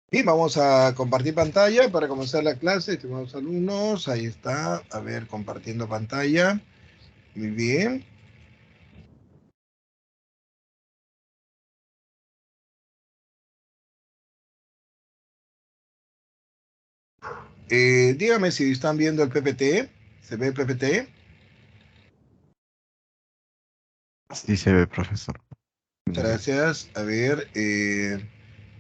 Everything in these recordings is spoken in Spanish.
Y vamos a compartir pantalla para comenzar la clase, estimados alumnos. Ahí está. A ver, compartiendo pantalla. Muy bien. Dígame si están viendo el PPT. ¿Se ve el PPT? Sí se ve, profesor. Muy bien. Gracias. A ver.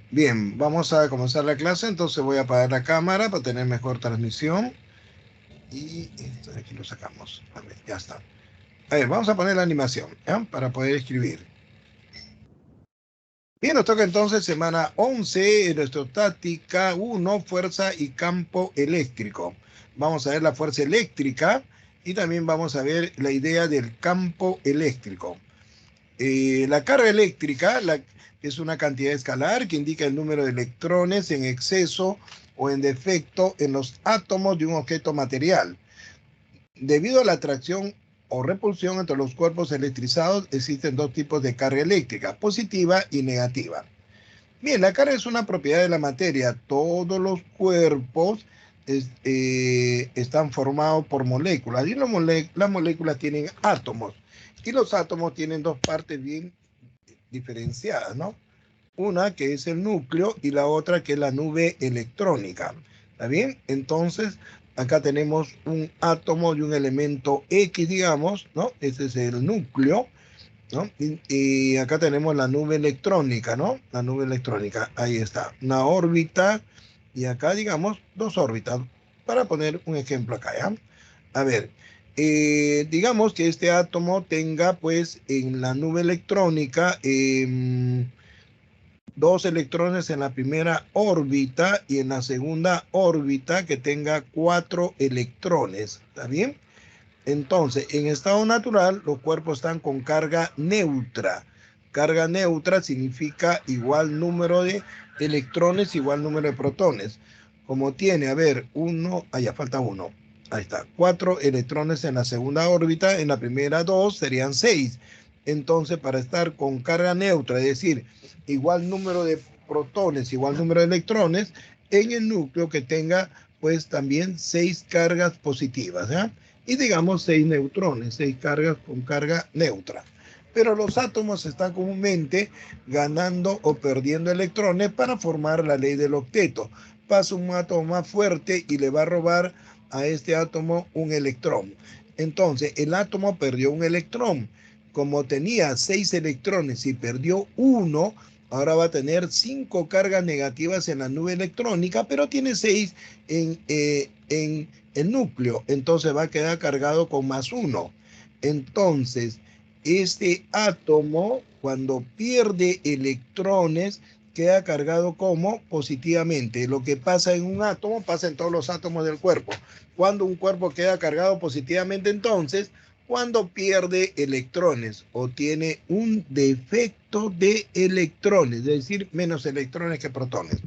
Bien, vamos a comenzar la clase. Entonces voy a apagar la cámara para tener mejor transmisión. Y esto de aquí lo sacamos. A ver, ya está. A ver, vamos a poner la animación, ¿ya? Para poder escribir. Bien, nos toca entonces semana 11, electrostática 1, fuerza y campo eléctrico. Vamos a ver la fuerza eléctrica y también vamos a ver la idea del campo eléctrico. La carga eléctrica es una cantidad escalar que indica el número de electrones en exceso o en defecto en los átomos de un objeto material. Debido a la atracción o repulsión entre los cuerpos electrizados, existen dos tipos de carga eléctrica, positiva y negativa. Bien, la carga es una propiedad de la materia. Todos los cuerpos están formados por moléculas y las moléculas tienen átomos y los átomos tienen dos partes bien diferenciadas, ¿no? Una que es el núcleo y la otra que es la nube electrónica. ¿Está bien? Entonces, acá tenemos un átomo y un elemento X, digamos, ¿no? Ese es el núcleo, ¿no? Y acá tenemos la nube electrónica, ¿no? La nube electrónica, ahí está, una órbita y acá, digamos, dos órbitas, para poner un ejemplo acá, ¿ya? A ver, digamos que este átomo tenga, pues, en la nube electrónica, dos electrones en la primera órbita y en la segunda órbita que tenga cuatro electrones, ¿está bien? Entonces, en estado natural, los cuerpos están con carga neutra. Carga neutra significa igual número de electrones, igual número de protones. Como tiene, a ver, uno, allá falta uno. Ahí está, cuatro electrones en la segunda órbita, en la primera dos serían seis. Entonces, para estar con carga neutra, es decir, igual número de protones, igual número de electrones, en el núcleo que tenga, pues también seis cargas positivas, ¿ya? Y digamos seis neutrones, seis cargas con carga neutra. Pero los átomos están comúnmente ganando o perdiendo electrones para formar la ley del octeto. Pasa un átomo más fuerte y le va a robar a este átomo un electrón. Entonces, el átomo perdió un electrón. Como tenía seis electrones y perdió uno, ahora va a tener cinco cargas negativas en la nube electrónica, pero tiene seis en el núcleo, entonces va a quedar cargado con más uno. Entonces, este átomo, cuando pierde electrones, queda cargado como positivamente. Lo que pasa en un átomo pasa en todos los átomos del cuerpo. Cuando un cuerpo queda cargado positivamente, entonces, cuando pierde electrones o tiene un defecto de electrones, es decir, menos electrones que protones.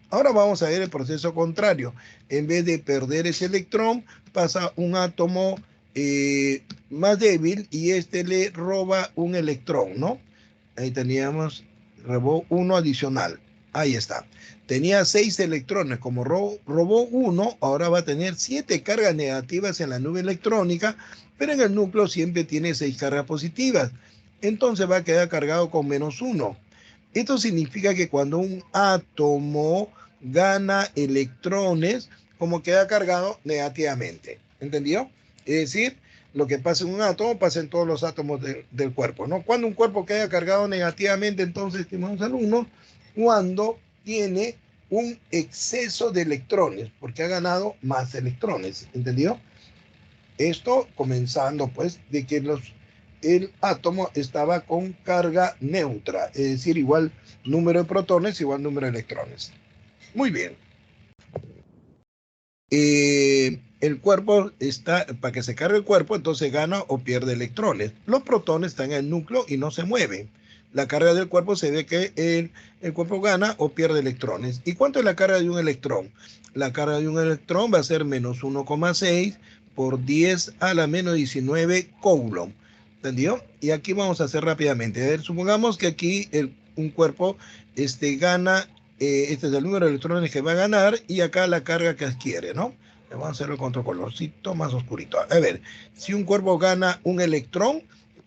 Ahora vamos a ver el proceso contrario. En vez de perder ese electrón, pasa un átomo más débil y este le roba un electrón, ¿no? Ahí teníamos, robó uno adicional. Ahí está. Tenía seis electrones. Como robó uno, ahora va a tener siete cargas negativas en la nube electrónica, pero en el núcleo siempre tiene seis cargas positivas. Entonces va a quedar cargado con menos uno. Esto significa que cuando un átomo gana electrones, como queda cargado negativamente. ¿Entendió? Es decir, lo que pasa en un átomo pasa en todos los átomos del cuerpo, ¿no? Cuando un cuerpo queda cargado negativamente, entonces, estimados alumnos, cuando tiene un exceso de electrones, porque ha ganado más electrones, ¿entendió? Esto comenzando, pues, de que el átomo estaba con carga neutra, es decir, igual número de protones, igual número de electrones. Muy bien. El cuerpo está, para que se cargue el cuerpo, entonces gana o pierde electrones. Los protones están en el núcleo y no se mueven. La carga del cuerpo se ve que el cuerpo gana o pierde electrones. ¿Y cuánto es la carga de un electrón? La carga de un electrón va a ser menos 1,6 por 10 a la menos 19 coulomb. ¿Entendió? Y aquí vamos a hacer rápidamente. A ver, supongamos que aquí un cuerpo gana este es el número de electrones que va a ganar y acá la carga que adquiere, ¿no? Vamos a hacerlo con otro colorcito más oscurito. A ver, si un cuerpo gana un electrón,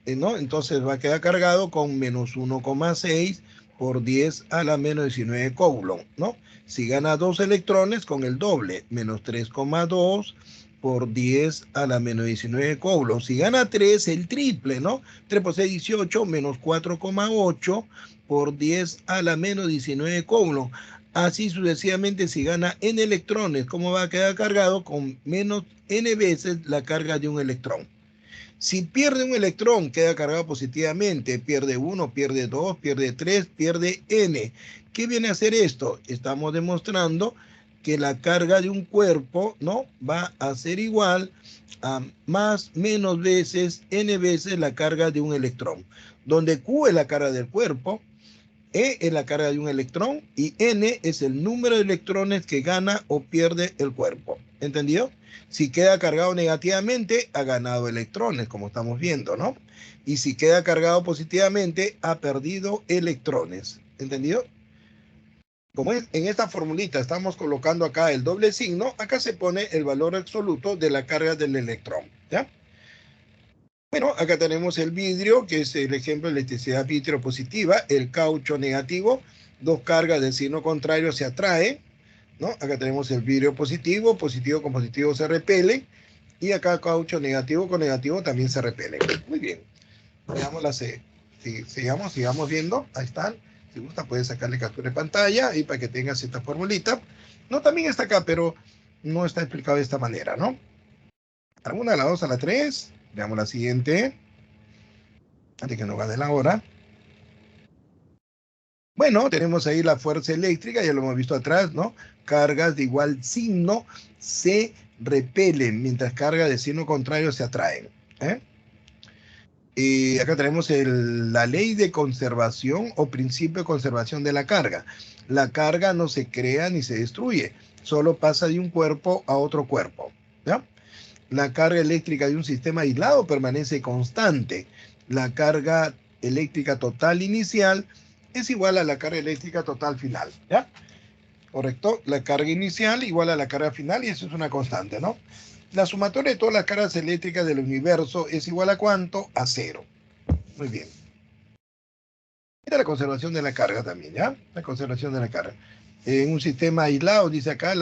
¿no? Entonces va a quedar cargado con menos 1,6 por 10 a la menos 19 coulomb, ¿no? Si gana 2 electrones, con el doble, menos 3,2 por 10 a la menos 19 coulomb. Si gana 3, el triple, ¿no? 3 por 6, 18, menos 4,8 por 10 a la menos 19 coulomb. Así sucesivamente, si gana n electrones, ¿cómo va a quedar cargado? Con menos n veces la carga de un electrón. Si pierde un electrón, queda cargado positivamente. Pierde 1, pierde 2, pierde 3, pierde n. ¿Qué viene a hacer esto? Estamos demostrando que la carga de un cuerpo, ¿no?, va a ser igual a más menos veces n veces la carga de un electrón, donde Q es la carga del cuerpo, E es la carga de un electrón y N es el número de electrones que gana o pierde el cuerpo. ¿Entendido? Si queda cargado negativamente, ha ganado electrones, como estamos viendo, ¿no? Y si queda cargado positivamente, ha perdido electrones. ¿Entendido? Como en esta formulita estamos colocando acá el doble signo, acá se pone el valor absoluto de la carga del electrón, ¿ya? Bueno, acá tenemos el vidrio, que es el ejemplo de electricidad vitrio positiva, el caucho negativo, dos cargas del signo contrario se atraen, ¿no? Acá tenemos el vidrio positivo, positivo con positivo se repele, y acá caucho negativo con negativo también se repele. Muy bien, veamos la C. Sigamos viendo, ahí están. Si gusta puedes sacarle captura de pantalla y para que tengas esta formulita. No, también está acá, pero no está explicado de esta manera, ¿no? A la 1, a la 2, a la 3. Veamos la siguiente. Antes que nos gane la hora. Bueno, tenemos ahí la fuerza eléctrica, ya lo hemos visto atrás, ¿no? Cargas de igual signo se repelen, mientras cargas de signo contrario se atraen. ¿Eh? Y acá tenemos la ley de conservación o principio de conservación de la carga. La carga no se crea ni se destruye, solo pasa de un cuerpo a otro cuerpo. ¿Ya? La carga eléctrica de un sistema aislado permanece constante. La carga eléctrica total inicial es igual a la carga eléctrica total final, ¿ya? ¿Correcto? La carga inicial igual a la carga final y eso es una constante, ¿no? La sumatoria de todas las cargas eléctricas del universo es igual a ¿cuánto? A 0. Muy bien. Esta es la conservación de la carga también, ¿ya? La conservación de la carga. En un sistema aislado, dice acá,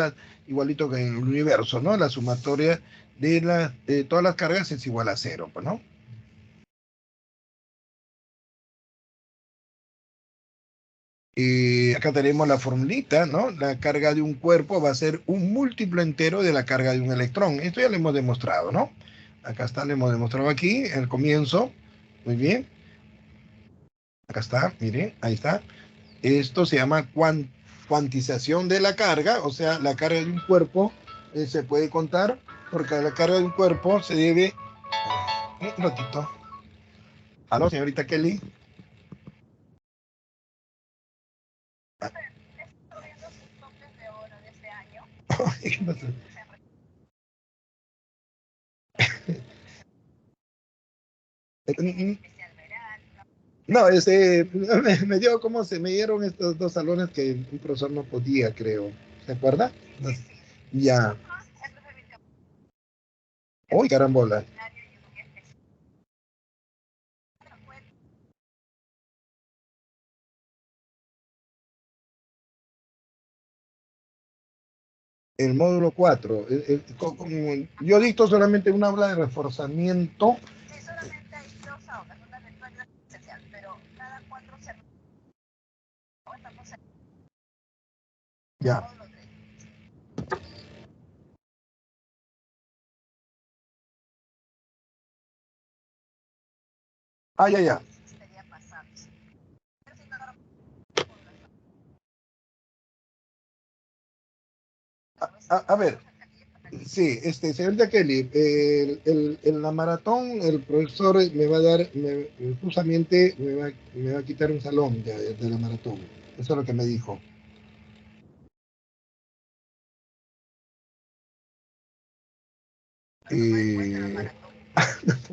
igualito que en el universo, ¿no? La sumatoria de todas las cargas es igual a 0, pues, ¿no? Acá tenemos la formulita, ¿no? La carga de un cuerpo va a ser un múltiplo entero de la carga de un electrón. Esto ya lo hemos demostrado, ¿no? Acá está, lo hemos demostrado aquí, en el comienzo. Muy bien. Acá está, miren, ahí está. Esto se llama cuantización de la carga, o sea, la carga de un cuerpo se puede contar, porque la carga de un cuerpo se debe... Un ratito. ¿Aló, señorita Kelly? ¿Qué pasó? No, me dio como se me dieron estos dos salones que un profesor no podía, creo. ¿Se acuerda? Ya. Uy, carambola. El módulo 4. Yo dicto solamente una aula de reforzamiento. Ya. Ah, ya, ya. A ver, sí, señorita Kelly, en la maratón el profesor me va a dar, justamente me va a quitar un salón de la maratón. Eso es lo que me dijo. No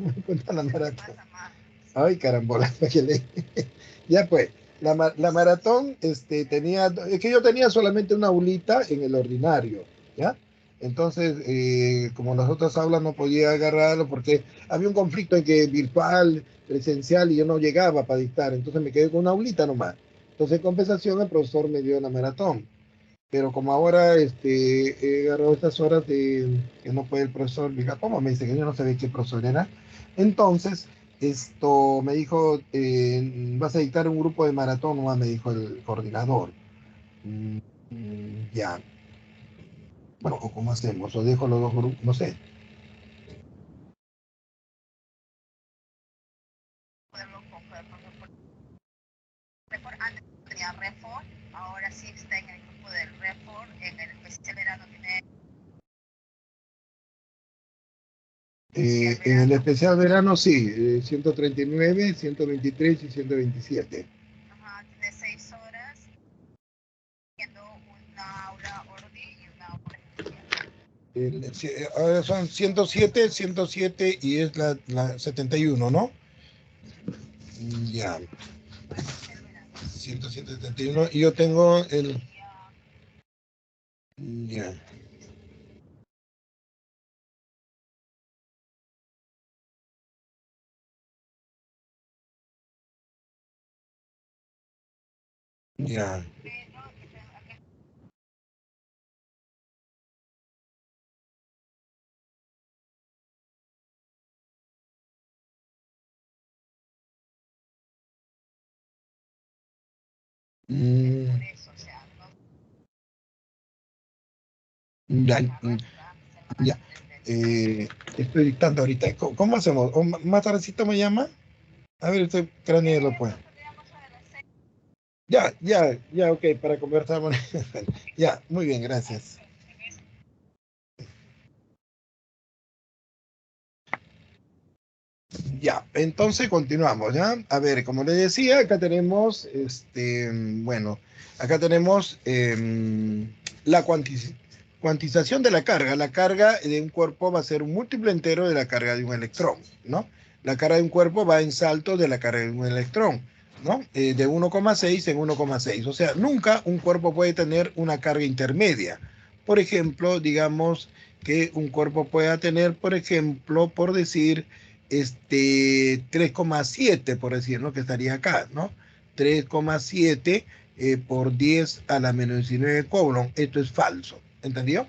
me cuenta la maratón. Ay, carambola. Ya pues. La maratón tenía, es que yo tenía solamente una aulita en el ordinario, ¿ya? Entonces, como las otras aulas no podía agarrarlo porque había un conflicto en que virtual, presencial, y yo no llegaba para dictar, entonces me quedé con una aulita nomás. Entonces, en compensación, el profesor me dio la maratón. Pero como ahora he agarrado estas horas de que no puede el profesor, diga, ¿cómo? Me dice que yo no sabía qué profesor era. Entonces, esto me dijo, vas a dictar un grupo de maratón, ¿no? Me dijo el coordinador. Mm, ya, bueno, ¿o cómo hacemos? ¿O dejo los dos grupos? No sé. Poderlo coger, porque Refor antes tenía Refor, ahora sí está en el grupo del Refor, en el especial verano tiene En el especial verano, sí, 139, 123 y 127. ajá, tiene 6 horas, siendo una aula ordi y una aula especial. Ahora son 107, 107 y es la 71, ¿no? Ya. Para especial verano. 171 y yo tengo el... Ya, ya. Mm, Por eso, o sea, ya, no ya. Estoy dictando ahorita. ¿Cómo hacemos? ¿O más tardecito me llama? A ver, estoy craneando pues. Ya, ya, ya, ok, para conversar. Ya, muy bien, gracias. Ya, entonces continuamos, ¿ya? A ver, como les decía, acá tenemos, bueno, acá tenemos la cuantización de la carga. La carga de un cuerpo va a ser un múltiplo entero de la carga de un electrón, ¿no? La carga de un cuerpo va en salto de la carga de un electrón, ¿no? De 1,6 en 1,6. O sea, nunca un cuerpo puede tener una carga intermedia. Por ejemplo, digamos que un cuerpo pueda tener, por ejemplo, por decir 3,7 por decir, ¿no? Que estaría acá, ¿no? 3,7 por 10 a la menos 19 coulomb. Esto es falso, ¿entendió?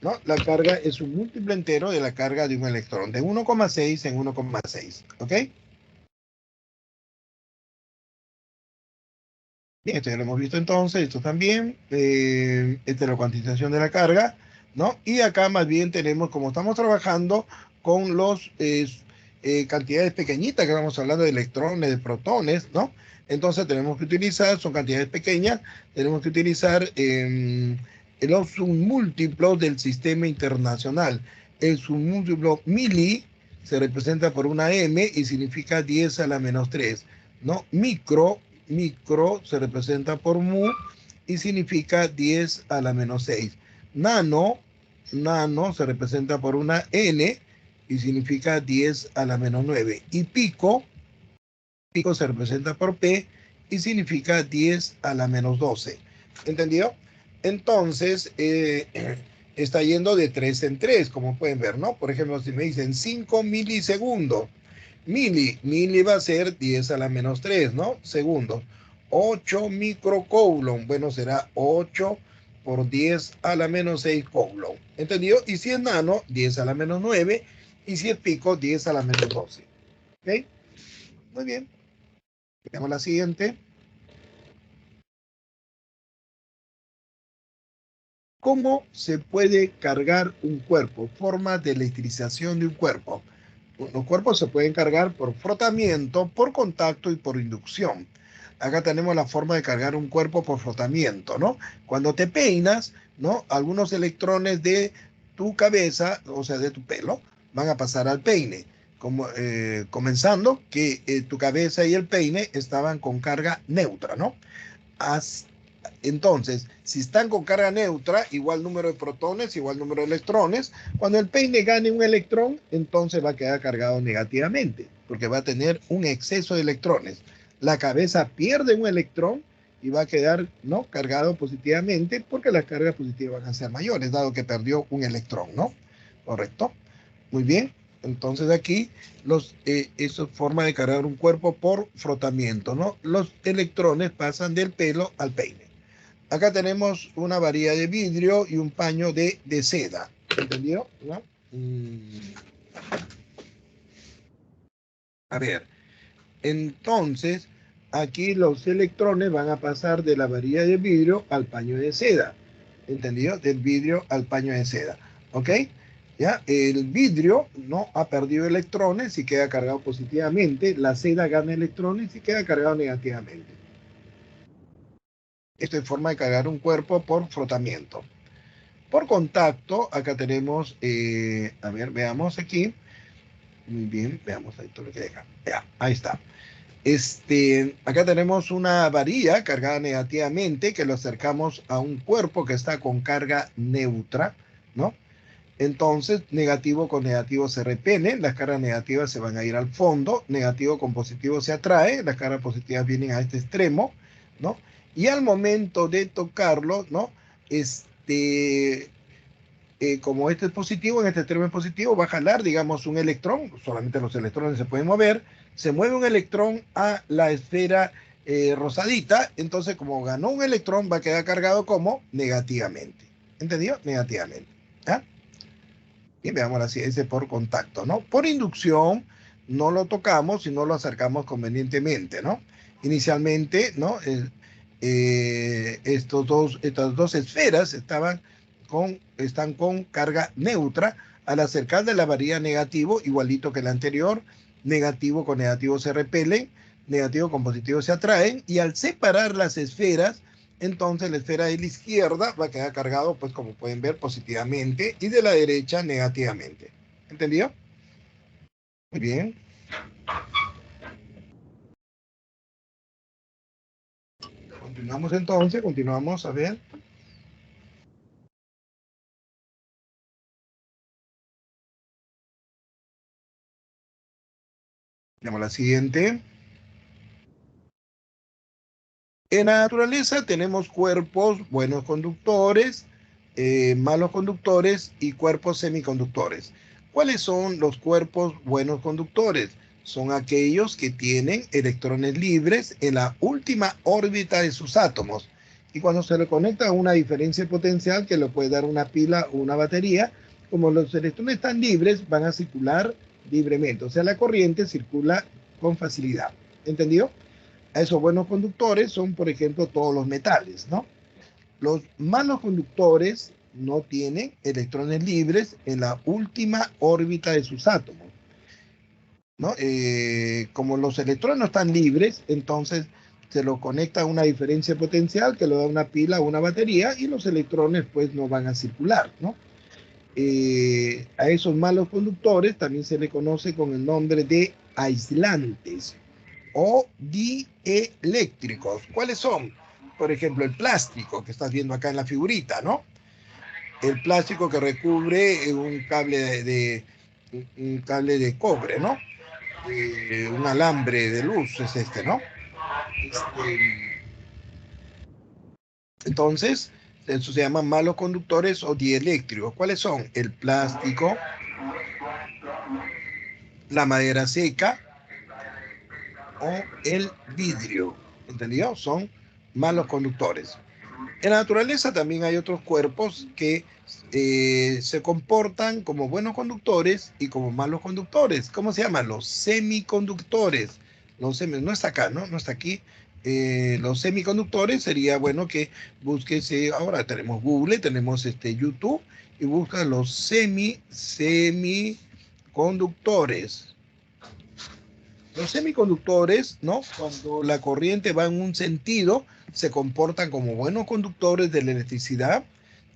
¿No? La carga es un múltiplo entero de la carga de un electrón, de 1,6 en 1,6, ¿ok? Bien, esto ya lo hemos visto entonces, esto también, esta es la cuantización de la carga, ¿no? Y acá más bien tenemos, como estamos trabajando con los cantidades pequeñitas, que estamos hablando de electrones, de protones, ¿no? Entonces tenemos que utilizar, son cantidades pequeñas, tenemos que utilizar los submúltiplos del sistema internacional. El submúltiplo mili se representa por una M y significa 10 a la menos 3, ¿no? Micro se representa por mu y significa 10 a la menos 6. Nano se representa por una n y significa 10 a la menos 9. Y pico se representa por p y significa 10 a la menos 12. ¿Entendido? Entonces, está yendo de 3 en 3, como pueden ver, ¿no? Por ejemplo, si me dicen 5 milisegundos, mili va a ser 10 a la menos 3, ¿no? Segundos. 8 microcoulomb, bueno, será 8 por 10 a la menos 6 coulomb. ¿Entendido? Y si es nano, 10 a la menos 9. Y si es pico, 10 a la menos 12. ¿Ok? Muy bien. Veamos la siguiente. ¿Cómo se puede cargar un cuerpo? Forma de electrización de un cuerpo. Los cuerpos se pueden cargar por frotamiento, por contacto y por inducción. Acá tenemos la forma de cargar un cuerpo por frotamiento, ¿no? Cuando te peinas, ¿no? Algunos electrones de tu cabeza, o sea, de tu pelo, van a pasar al peine. Comenzando que tu cabeza y el peine estaban con carga neutra, ¿no? As, entonces, si están con carga neutra, igual número de protones, igual número de electrones, cuando el peine gane un electrón, entonces va a quedar cargado negativamente, porque va a tener un exceso de electrones. la cabeza pierde un electrón y va a quedar, ¿no?, cargado positivamente, porque las cargas positivas van a ser mayores, dado que perdió un electrón, ¿no? ¿Correcto? Muy bien. Entonces aquí eso es forma de cargar un cuerpo por frotamiento, ¿no? Los electrones pasan del pelo al peine. Acá tenemos una varilla de vidrio y un paño de seda. ¿Entendido? ¿No? A ver, entonces aquí los electrones van a pasar de la varilla de vidrio al paño de seda. ¿Entendido? Del vidrio al paño de seda. ¿Ok? ¿Ya? El vidrio no ha perdido electrones y queda cargado positivamente. La seda gana electrones y queda cargado negativamente. Esto es forma de cargar un cuerpo por frotamiento. Por contacto, acá tenemos, a ver, veamos aquí. Muy bien, veamos ahí todo lo que deja. Ya, ahí está. Acá tenemos una varilla cargada negativamente que lo acercamos a un cuerpo que está con carga neutra, ¿no? Entonces, negativo con negativo se repelen, las cargas negativas se van a ir al fondo, negativo con positivo se atrae, las cargas positivas vienen a este extremo, ¿no? Y al momento de tocarlo, ¿no? Como este es positivo, en este extremo es positivo, va a jalar, digamos, un electrón, solamente los electrones se pueden mover, se mueve un electrón a la esfera rosadita, entonces como ganó un electrón va a quedar cargado como negativamente. ¿Entendido? Negativamente. ¿Ah? Y veamos así, ese por contacto, ¿no? Por inducción no lo tocamos, sino lo acercamos convenientemente, ¿no? Inicialmente, ¿no? Estas dos esferas están con carga neutra. Al acercar de la varilla negativo, igualito que el anterior, negativo con negativo se repelen, negativo con positivo se atraen, y al separar las esferas, entonces la esfera de la izquierda va a quedar cargado, pues como pueden ver, positivamente, y de la derecha negativamente. ¿Entendido? Muy bien. Continuamos entonces, continuamos a ver. Veamos la siguiente. En la naturaleza tenemos cuerpos buenos conductores, malos conductores y cuerpos semiconductores. ¿Cuáles son los cuerpos buenos conductores? Son aquellos que tienen electrones libres en la última órbita de sus átomos. Y cuando se le conecta a una diferencia potencial que le puede dar una pila o una batería, como los electrones están libres, van a circular libremente. O sea, la corriente circula con facilidad. ¿Entendido? A esos buenos conductores son, por ejemplo, todos los metales, ¿no? Los malos conductores no tienen electrones libres en la última órbita de sus átomos, ¿no? Como los electrones no están libres, entonces se lo conecta a una diferencia potencial que lo da una pila o una batería y los electrones pues no van a circular, ¿no? A esos malos conductores también se le conoce con el nombre de aislantes o dieléctricos. ¿Cuáles son? Por ejemplo, el plástico que estás viendo acá en la figurita, ¿no? El plástico que recubre un cable de cobre, ¿no? Un alambre de luz es ¿no? Entonces, eso se llaman malos conductores o dieléctricos. ¿Cuáles son? El plástico, la madera seca o el vidrio. ¿Entendido? Son malos conductores. En la naturaleza también hay otros cuerpos que se comportan como buenos conductores y como malos conductores. ¿Cómo se llaman? Los semiconductores. No está acá, ¿no? No está aquí. Los semiconductores sería bueno que busques, ahora tenemos Google, tenemos YouTube, y busca los semiconductores. Los semiconductores, ¿no? Cuando la corriente va en un sentido, se comportan como buenos conductores de la electricidad,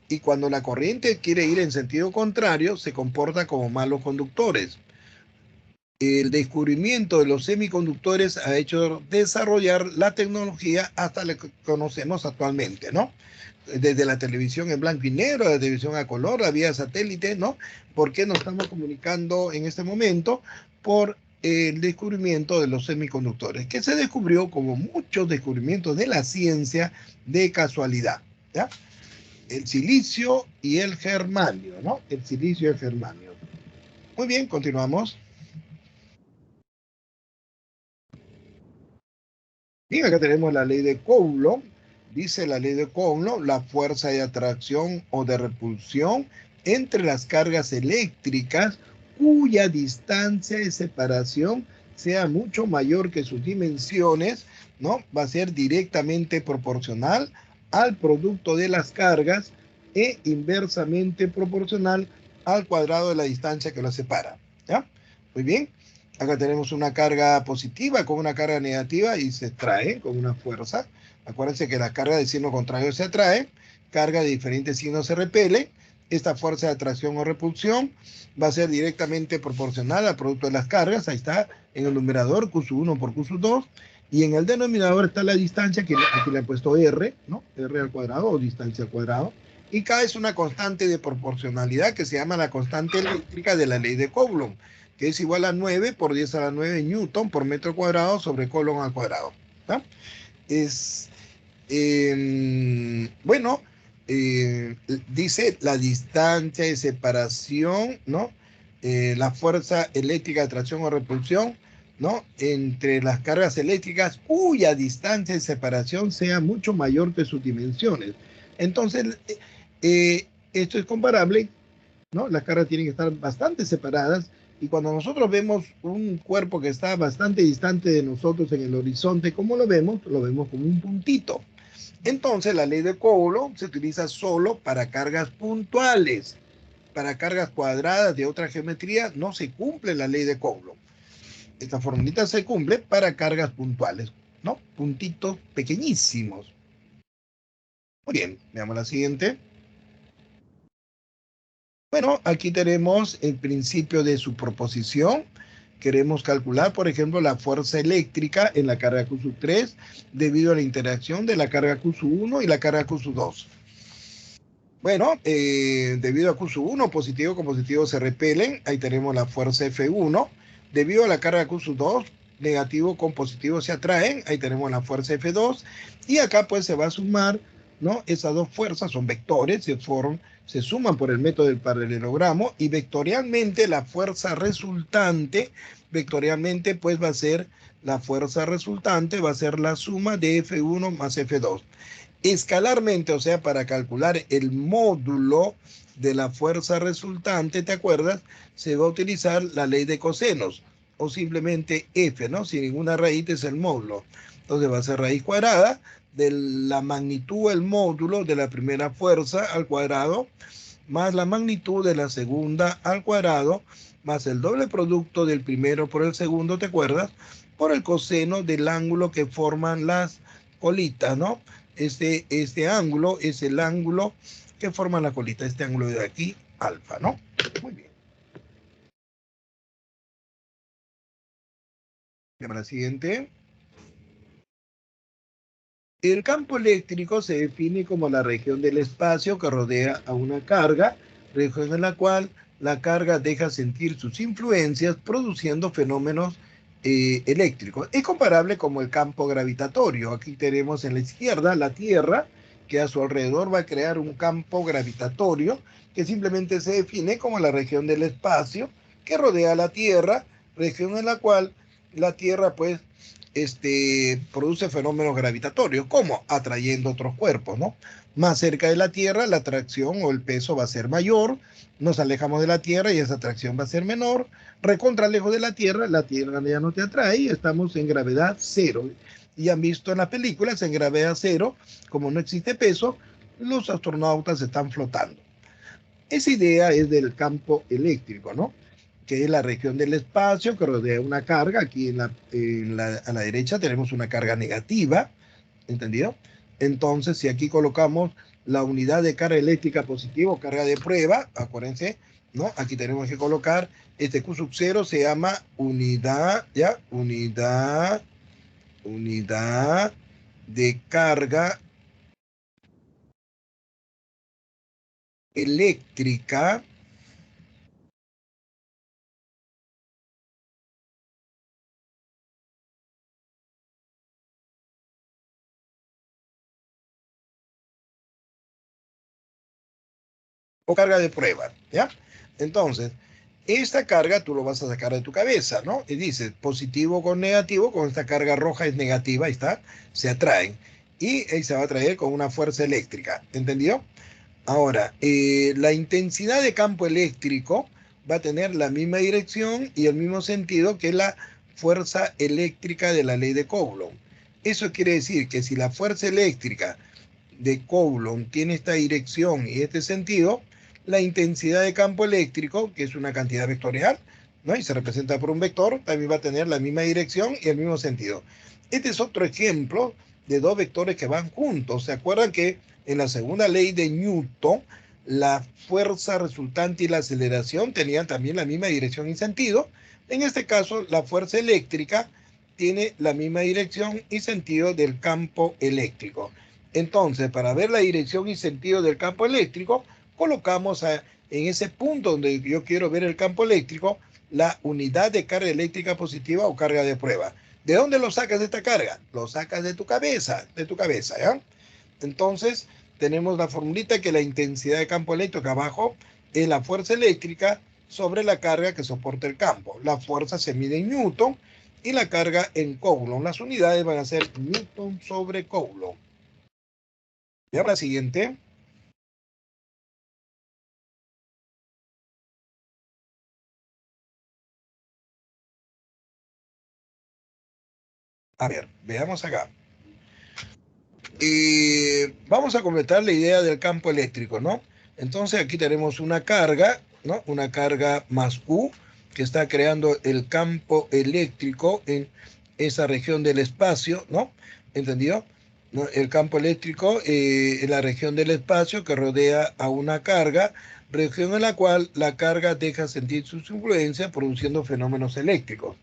y cuando la corriente quiere ir en sentido contrario, se comporta como malos conductores. El descubrimiento de los semiconductores ha hecho desarrollar la tecnología hasta la que conocemos actualmente, ¿no? Desde la televisión en blanco y negro, la televisión a color, la vía satélite, ¿no? ¿Por qué nos estamos comunicando en este momento? Por el descubrimiento de los semiconductores, que se descubrió como muchos descubrimientos de la ciencia de casualidad, ¿ya? El silicio y el germanio, ¿no? El silicio y el germanio. Muy bien, continuamos. Bien, acá tenemos la ley de Coulomb. Dice la ley de Coulomb, la fuerza de atracción o de repulsión entre las cargas eléctricas cuya distancia de separación sea mucho mayor que sus dimensiones, ¿no? Va a ser directamente proporcional al producto de las cargas e inversamente proporcional al cuadrado de la distancia que las separa, ¿ya? Muy bien. Acá tenemos una carga positiva con una carga negativa y se trae con una fuerza. Acuérdense que la carga de signo contrario se atrae, carga de diferentes signos se repele. Esta fuerza de atracción o repulsión va a ser directamente proporcional al producto de las cargas. Ahí está en el numerador Q1 por Q2. Y en el denominador está la distancia, que aquí le he puesto R, ¿no? R al cuadrado o distancia al cuadrado. Y K es una constante de proporcionalidad que se llama la constante eléctrica de la ley de Coulomb, que es igual a 9 por 10 a la 9 newton por metro cuadrado sobre Coulomb al cuadrado. ¿No? Es, bueno, dice la distancia de separación, ¿no? La fuerza eléctrica de atracción o repulsión, ¿no? Entre las cargas eléctricas cuya distancia de separación sea mucho mayor que sus dimensiones. Entonces, esto es comparable, ¿no? Las cargas tienen que estar bastante separadas y cuando nosotros vemos un cuerpo que está bastante distante de nosotros en el horizonte, ¿cómo lo vemos? Lo vemos como un puntito. Entonces la ley de Coulomb se utiliza solo para cargas puntuales. Para cargas cuadradas de otra geometría no se cumple la ley de Coulomb. Esta formulita se cumple para cargas puntuales, ¿no? Puntitos pequeñísimos. Muy bien, veamos la siguiente. Bueno, aquí tenemos el principio de superposición. Queremos calcular, por ejemplo, la fuerza eléctrica en la carga Q3 debido a la interacción de la carga Q1 y la carga Q2. Bueno, debido a Q1, positivo con positivo se repelen. Ahí tenemos la fuerza F1. Debido a la carga Q2, negativo con positivo se atraen. Ahí tenemos la fuerza F2. Y acá pues se va a sumar, ¿no? Esas dos fuerzas son vectores, se suman por el método del paralelogramo. Y vectorialmente la fuerza resultante, vectorialmente pues va a ser la fuerza resultante, va a ser la suma de F1 más F2. Escalarmente, o sea, para calcular el módulo de la fuerza resultante, ¿te acuerdas? Se va a utilizar la ley de cosenos o simplemente F, ¿no? Si ninguna raíz es el módulo. Entonces va a ser raíz cuadrada de la magnitud del módulo de la primera fuerza al cuadrado más la magnitud de la segunda al cuadrado más el doble producto del primero por el segundo, ¿te acuerdas? Por el coseno del ángulo que forman las colitas, ¿no? Este ángulo es el ángulo que forma la colita, este ángulo de aquí, alfa, ¿no? Muy bien. Vamos a la siguiente. El campo eléctrico se define como la región del espacio que rodea a una carga, región en la cual la carga deja sentir sus influencias produciendo fenómenos eléctricos. Es comparable como el campo gravitatorio. Aquí tenemos en la izquierda la Tierra, que a su alrededor va a crear un campo gravitatorio que simplemente se define como la región del espacio que rodea a la Tierra, región en la cual la Tierra pues produce fenómenos gravitatorios, como atrayendo otros cuerpos, ¿no? Más cerca de la Tierra, la atracción o el peso va a ser mayor, nos alejamos de la Tierra y esa atracción va a ser menor, recontra lejos de la Tierra ya no te atrae y estamos en gravedad cero. Y han visto en las películas, en gravedad cero, como no existe peso, los astronautas están flotando. Esa idea es del campo eléctrico, ¿no? Que es la región del espacio que rodea una carga. Aquí a la derecha tenemos una carga negativa, ¿entendido? Entonces, si aquí colocamos la unidad de carga eléctrica positiva o carga de prueba, acuérdense, ¿no? Aquí tenemos que colocar este Q sub 0 se llama unidad, ¿ya? Unidad de carga eléctrica o carga de prueba, ¿ya? Entonces, esta carga tú lo vas a sacar de tu cabeza, ¿no? Y dices, positivo con negativo, con esta carga roja es negativa, ahí está, se atraen. Y ahí se va a atraer con una fuerza eléctrica, ¿entendió? Ahora, la intensidad de campo eléctrico va a tener la misma dirección y el mismo sentido que la fuerza eléctrica de la ley de Coulomb. Eso quiere decir que si la fuerza eléctrica de Coulomb tiene esta dirección y este sentido, la intensidad de campo eléctrico, que es una cantidad vectorial, ¿no? Y se representa por un vector, también va a tener la misma dirección y el mismo sentido. Este es otro ejemplo de dos vectores que van juntos. ¿Se acuerdan que en la segunda ley de Newton, la fuerza resultante y la aceleración tenían también la misma dirección y sentido? En este caso, la fuerza eléctrica tiene la misma dirección y sentido del campo eléctrico. Entonces, para ver la dirección y sentido del campo eléctrico, colocamos en ese punto donde yo quiero ver el campo eléctrico, la unidad de carga eléctrica positiva o carga de prueba. ¿De dónde lo sacas de esta carga? Lo sacas de tu cabeza, ¿ya? Entonces, tenemos la formulita que la intensidad de campo eléctrico abajo es la fuerza eléctrica sobre la carga que soporta el campo. La fuerza se mide en Newton y la carga en Coulomb. Las unidades van a ser Newton sobre Coulomb. Y ahora la siguiente. A ver, veamos acá. Vamos a completar la idea del campo eléctrico, ¿no? Entonces aquí tenemos una carga, ¿no? Una carga más U que está creando el campo eléctrico en esa región del espacio, ¿no? ¿Entendido? ¿No? El campo eléctrico es la región del espacio que rodea a una carga, región en la cual la carga deja sentir sus influencias produciendo fenómenos eléctricos.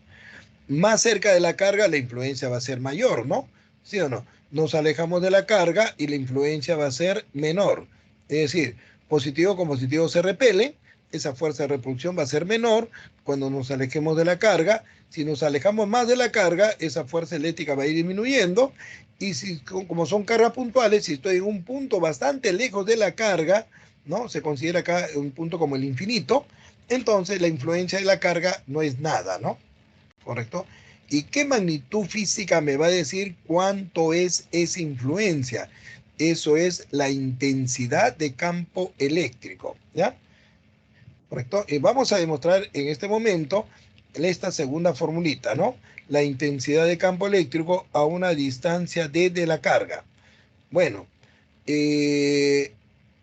Más cerca de la carga, la influencia va a ser mayor, ¿no? ¿Sí o no? Nos alejamos de la carga y la influencia va a ser menor. Es decir, positivo con positivo se repelen, esa fuerza de repulsión va a ser menor cuando nos alejemos de la carga. Si nos alejamos más de la carga, esa fuerza eléctrica va a ir disminuyendo. Y si, como son cargas puntuales, si estoy en un punto bastante lejos de la carga, ¿no? Se considera acá un punto como el infinito, entonces la influencia de la carga no es nada, ¿no? ¿Correcto? ¿Y qué magnitud física me va a decir cuánto es esa influencia? Eso es la intensidad de campo eléctrico, ¿ya? ¿Correcto? Y vamos a demostrar en este momento esta segunda formulita, ¿no? La intensidad de campo eléctrico a una distancia d de la carga. Bueno, se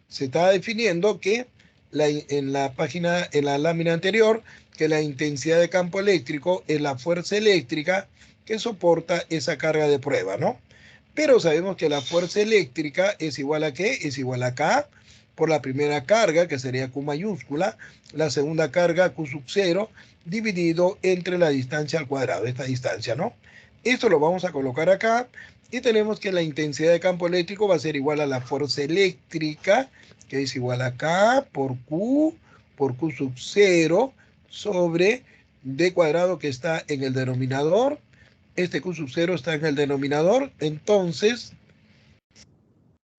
está definiendo que en la página, en la lámina anterior, que la intensidad de campo eléctrico es la fuerza eléctrica que soporta esa carga de prueba, ¿no? Pero sabemos que la fuerza eléctrica es igual a ¿qué? Es igual a K por la primera carga, que sería Q mayúscula, la segunda carga Q sub 0, dividido entre la distancia al cuadrado, esta distancia, ¿no? Esto lo vamos a colocar acá y tenemos que la intensidad de campo eléctrico va a ser igual a la fuerza eléctrica, que es igual a K por Q sub 0 sobre D cuadrado que está en el denominador. Este Q sub 0 está en el denominador, entonces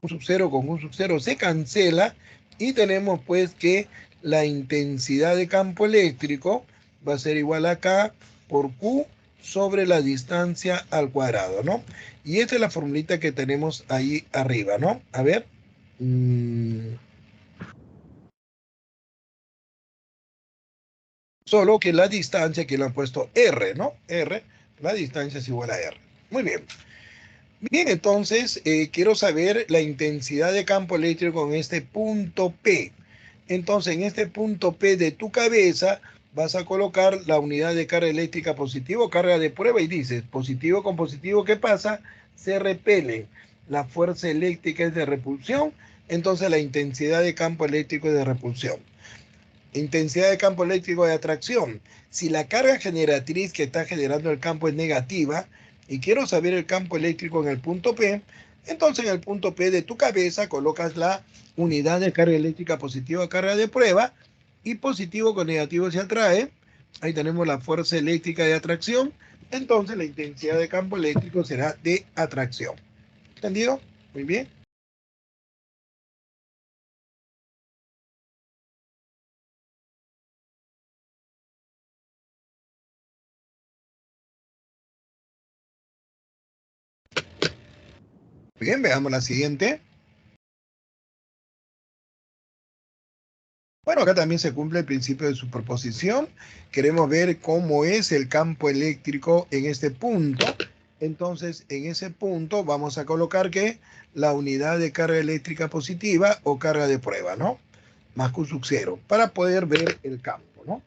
Q sub 0 con Q sub 0 se cancela y tenemos pues que la intensidad de campo eléctrico va a ser igual a K por Q sobre la distancia al cuadrado, ¿no? Y esta es la formulita que tenemos ahí arriba, ¿no? A ver. Solo que la distancia que le han puesto R, ¿no? R, la distancia es igual a R. Muy bien. Bien, entonces quiero saber la intensidad de campo eléctrico en este punto P. Entonces, en este punto P de tu cabeza vas a colocar la unidad de carga eléctrica positivo, carga de prueba, y dices, positivo con positivo, ¿qué pasa? Se repelen. La fuerza eléctrica es de repulsión, entonces la intensidad de campo eléctrico es de repulsión. Intensidad de campo eléctrico de atracción. Si la carga generatriz que está generando el campo es negativa y quiero saber el campo eléctrico en el punto P, entonces en el punto P de tu cabeza colocas la unidad de carga eléctrica positiva, carga de prueba, y positivo con negativo se atrae. Ahí tenemos la fuerza eléctrica de atracción. Entonces la intensidad de campo eléctrico será de atracción. ¿Entendido? Muy bien. Bien, veamos la siguiente. Bueno, acá también se cumple el principio de superposición. Queremos ver cómo es el campo eléctrico en este punto. Entonces, en ese punto vamos a colocar que la unidad de carga eléctrica positiva o carga de prueba, ¿no? Más Q sub 0, para poder ver el campo, ¿no?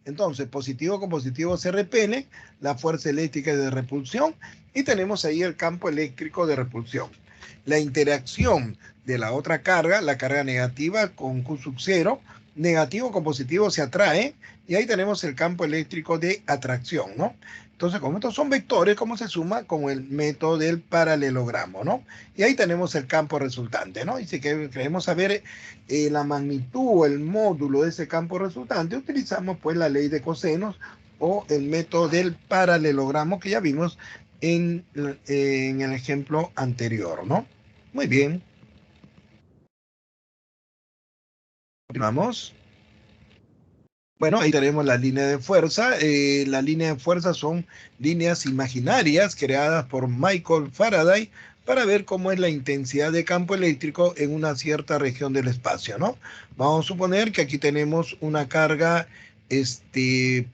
Entonces, positivo con positivo se repele, la fuerza eléctrica es de repulsión y tenemos ahí el campo eléctrico de repulsión. La interacción de la otra carga, la carga negativa con Q sub 0, negativo con positivo se atrae y ahí tenemos el campo eléctrico de atracción, ¿no? Entonces, como estos son vectores, ¿cómo se suma? Con el método del paralelogramo, ¿no? Y ahí tenemos el campo resultante, ¿no? Y si queremos saber la magnitud o el módulo de ese campo resultante, utilizamos pues la ley de cosenos o el método del paralelogramo que ya vimos en el ejemplo anterior, ¿no? Muy bien. Continuamos. Bueno, ahí tenemos la línea de fuerza. La línea de fuerza son líneas imaginarias creadas por Michael Faraday para ver cómo es la intensidad de campo eléctrico en una cierta región del espacio, ¿no? Vamos a suponer que aquí tenemos una carga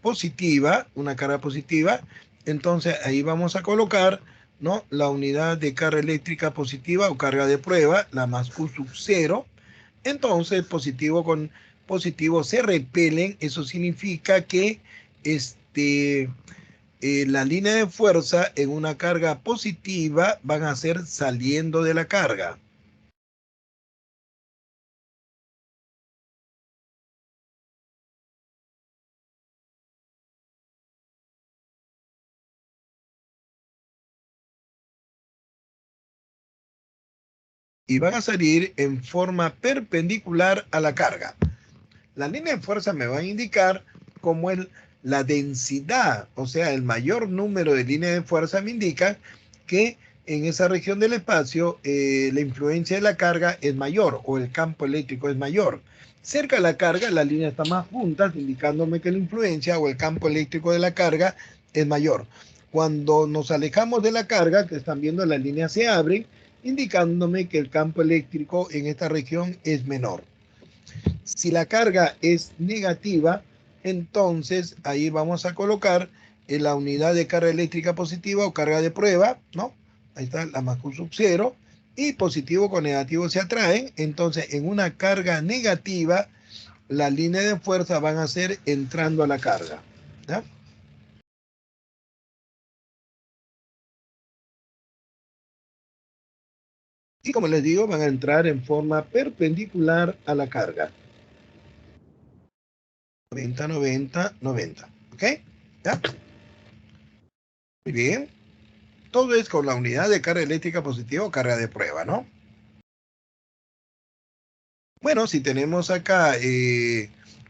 positiva, una carga positiva. Entonces ahí vamos a colocar, ¿no? La unidad de carga eléctrica positiva o carga de prueba, la más Q sub 0. Entonces, positivo con positivo se repelen. Eso significa que la línea de fuerza en una carga positiva van a ser saliendo de la carga. Y van a salir en forma perpendicular a la carga. La línea de fuerza me va a indicar cómo la densidad, o sea, el mayor número de líneas de fuerza me indica que en esa región del espacio la influencia de la carga es mayor o el campo eléctrico es mayor. Cerca de la carga, la línea está más juntas, indicándome que la influencia o el campo eléctrico de la carga es mayor. Cuando nos alejamos de la carga, que están viendo, las líneas se abren, indicándome que el campo eléctrico en esta región es menor. Si la carga es negativa, entonces ahí vamos a colocar en la unidad de carga eléctrica positiva o carga de prueba, ¿no? Ahí está la más Q sub 0. Y positivo con negativo se atraen. Entonces, en una carga negativa, las líneas de fuerza van a ser entrando a la carga, ¿ya? Y como les digo, van a entrar en forma perpendicular a la carga. 90, 90, 90. ¿Ok? ¿Ya? Muy bien. Todo es con la unidad de carga eléctrica positiva o carga de prueba, ¿no? Bueno, si tenemos acá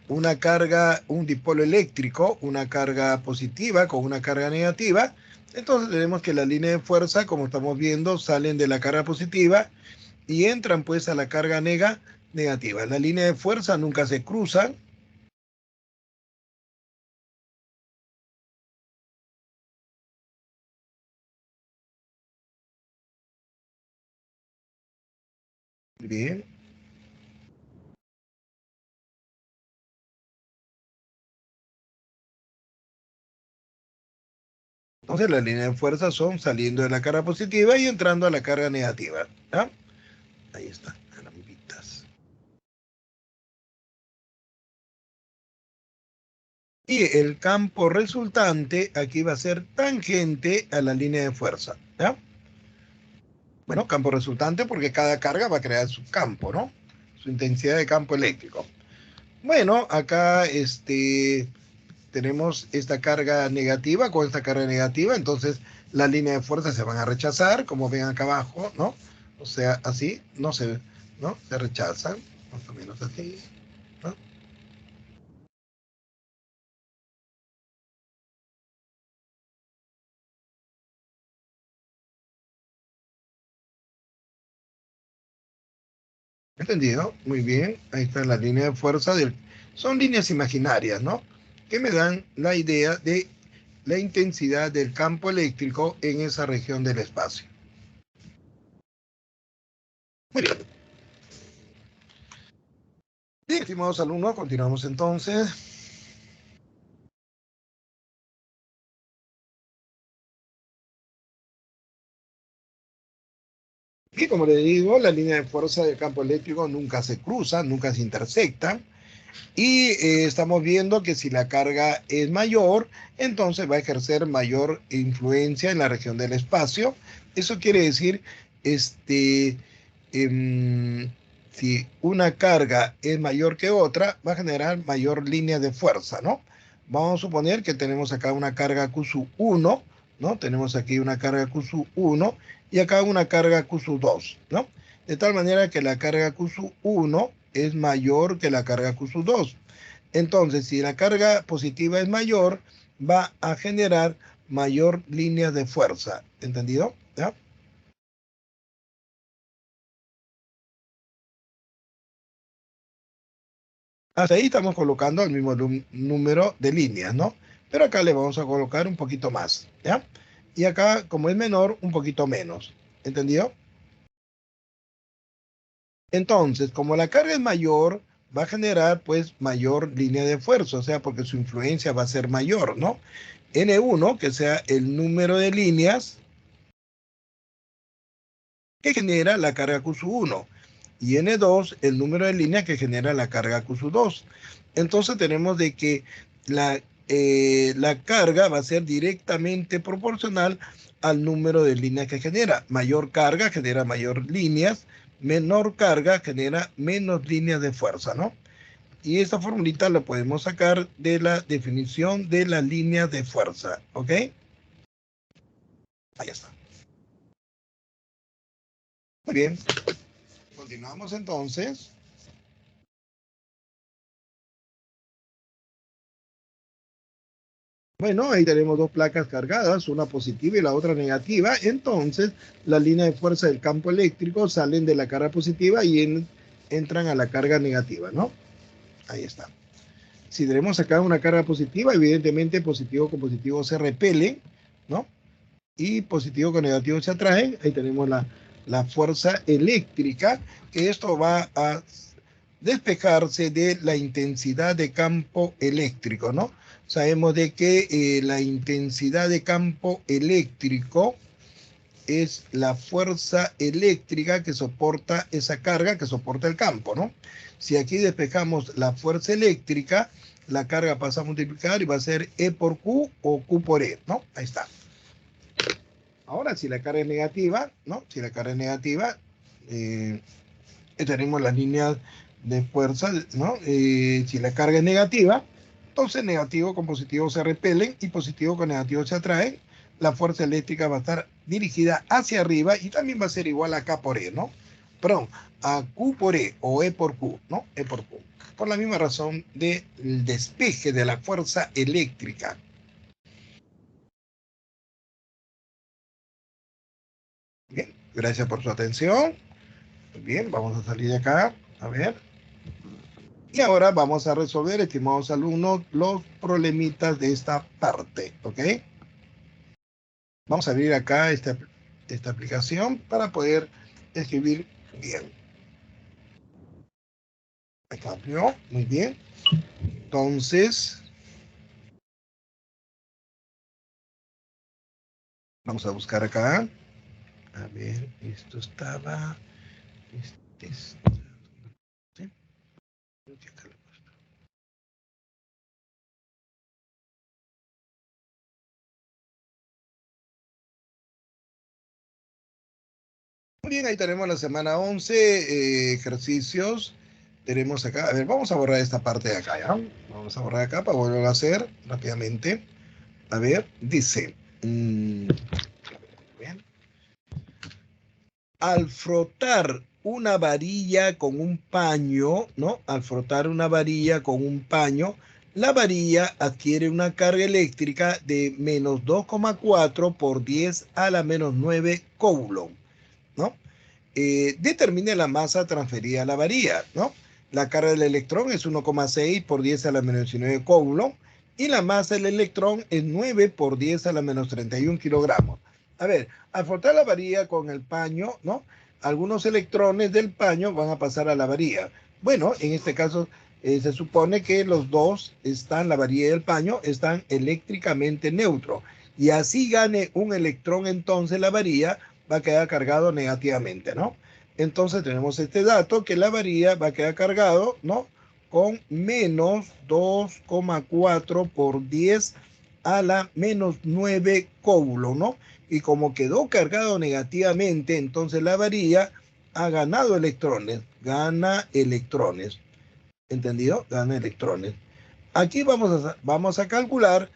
una carga, un dipolo eléctrico, una carga positiva con una carga negativa, entonces tenemos que la línea de fuerza, como estamos viendo, salen de la carga positiva y entran pues a la carga negativa. La línea de fuerza nunca se cruzan. Bien. Entonces las líneas de fuerza son saliendo de la carga positiva y entrando a la carga negativa, ¿ya? Ahí está, carambitas. Y el campo resultante aquí va a ser tangente a la línea de fuerza, ¿ya? Bueno, campo resultante porque cada carga va a crear su campo, ¿no? Su intensidad de campo eléctrico. Bueno, acá tenemos esta carga negativa con esta carga negativa, entonces las líneas de fuerza se van a rechazar, como ven acá abajo, ¿no? O sea, así, ¿no? Se rechazan, más o menos así, ¿no? ¿Entendido? Muy bien. Ahí está la línea de fuerza son líneas imaginarias, ¿no? Que me dan la idea de la intensidad del campo eléctrico en esa región del espacio. Muy bien. Bien, estimados alumnos, continuamos entonces. Y como les digo, la línea de fuerza del campo eléctrico nunca se cruza, nunca se intersectan. Y estamos viendo que si la carga es mayor, entonces va a ejercer mayor influencia en la región del espacio. Eso quiere decir, si una carga es mayor que otra, va a generar mayor línea de fuerza, ¿no? Vamos a suponer que tenemos acá una carga Q1, ¿no? Tenemos aquí una carga Q1 y acá una carga Q2, ¿no? De tal manera que la carga Q1 es mayor que la carga Q2. Entonces, si la carga positiva es mayor, va a generar mayor línea de fuerza. ¿Entendido? ¿Ya? Hasta ahí estamos colocando el mismo número de líneas, ¿no? Pero acá le vamos a colocar un poquito más, ¿ya? Y acá, como es menor, un poquito menos. ¿Entendido? Entonces, como la carga es mayor, va a generar, pues, mayor línea de fuerza, o sea, porque su influencia va a ser mayor, ¿no? N1, que sea el número de líneas que genera la carga Q1 y N2 el número de líneas que genera la carga Q2. Entonces tenemos de que la carga va a ser directamente proporcional al número de líneas que genera. Mayor carga genera mayor líneas, menor carga genera menos líneas de fuerza, ¿no? Y esta formulita la podemos sacar de la definición de la línea de fuerza, ¿ok? Ahí está. Muy bien. Continuamos entonces. Bueno, ahí tenemos dos placas cargadas, una positiva y la otra negativa. Entonces, la línea de fuerza del campo eléctrico salen de la carga positiva y entran a la carga negativa, ¿no? Ahí está. Si tenemos acá una carga positiva, evidentemente positivo con positivo se repelen, ¿no? Y positivo con negativo se atraen. Ahí tenemos la fuerza eléctrica, que esto va a despejarse de la intensidad de campo eléctrico, ¿no? Sabemos de que la intensidad de campo eléctrico es la fuerza eléctrica que soporta esa carga, que soporta el campo, ¿no? Si aquí despejamos la fuerza eléctrica, la carga pasa a multiplicar y va a ser E por Q o Q por E, ¿no? Ahí está. Ahora, si la carga es negativa, ¿no? Si la carga es negativa, tenemos las líneas de fuerza, ¿no? Si la carga es negativa, entonces negativo con positivo se repelen y positivo con negativo se atraen. La fuerza eléctrica va a estar dirigida hacia arriba y también va a ser igual a K por E, ¿no? Perdón, a Q por E o E por Q, ¿no? E por Q. Por la misma razón del despeje de la fuerza eléctrica. Bien, gracias por su atención. Bien, vamos a salir de acá. A ver. Y ahora vamos a resolver, estimados alumnos, los problemitas de esta parte, ¿ok? Vamos a abrir acá esta aplicación para poder escribir bien. Ahí cambió, muy bien. Entonces, vamos a buscar acá. A ver, esto estaba... ¿sí? Muy bien, ahí tenemos la semana 11, ejercicios. Tenemos acá, a ver, vamos a borrar esta parte de acá, ¿ya? Vamos a borrar acá para volverlo a hacer rápidamente. A ver, dice, bien. Al frotar una varilla con un paño, ¿no? Al frotar una varilla con un paño, la varilla adquiere una carga eléctrica de menos 2,4 por 10 a la menos 9 coulomb, ¿no? Determine la masa transferida a la varilla, ¿no? La carga del electrón es 1,6 por 10 a la menos 19 coulomb y la masa del electrón es 9 por 10 a la menos 31 kilogramos. A ver, al frotar la varilla con el paño, ¿no? algunos electrones del paño van a pasar a la varilla. Bueno, en este caso se supone que los dos están, la varilla y el paño, están eléctricamente neutros. Y así gane un electrón, entonces la varilla va a quedar cargado negativamente, ¿no? Entonces tenemos este dato que la varilla va a quedar cargado, ¿no? Con menos 2,4 por 10 a la menos 9 coulombs, ¿no? Y como quedó cargado negativamente, entonces la varilla ha ganado electrones, gana electrones. ¿Entendido? Gana electrones. Aquí vamos a calcular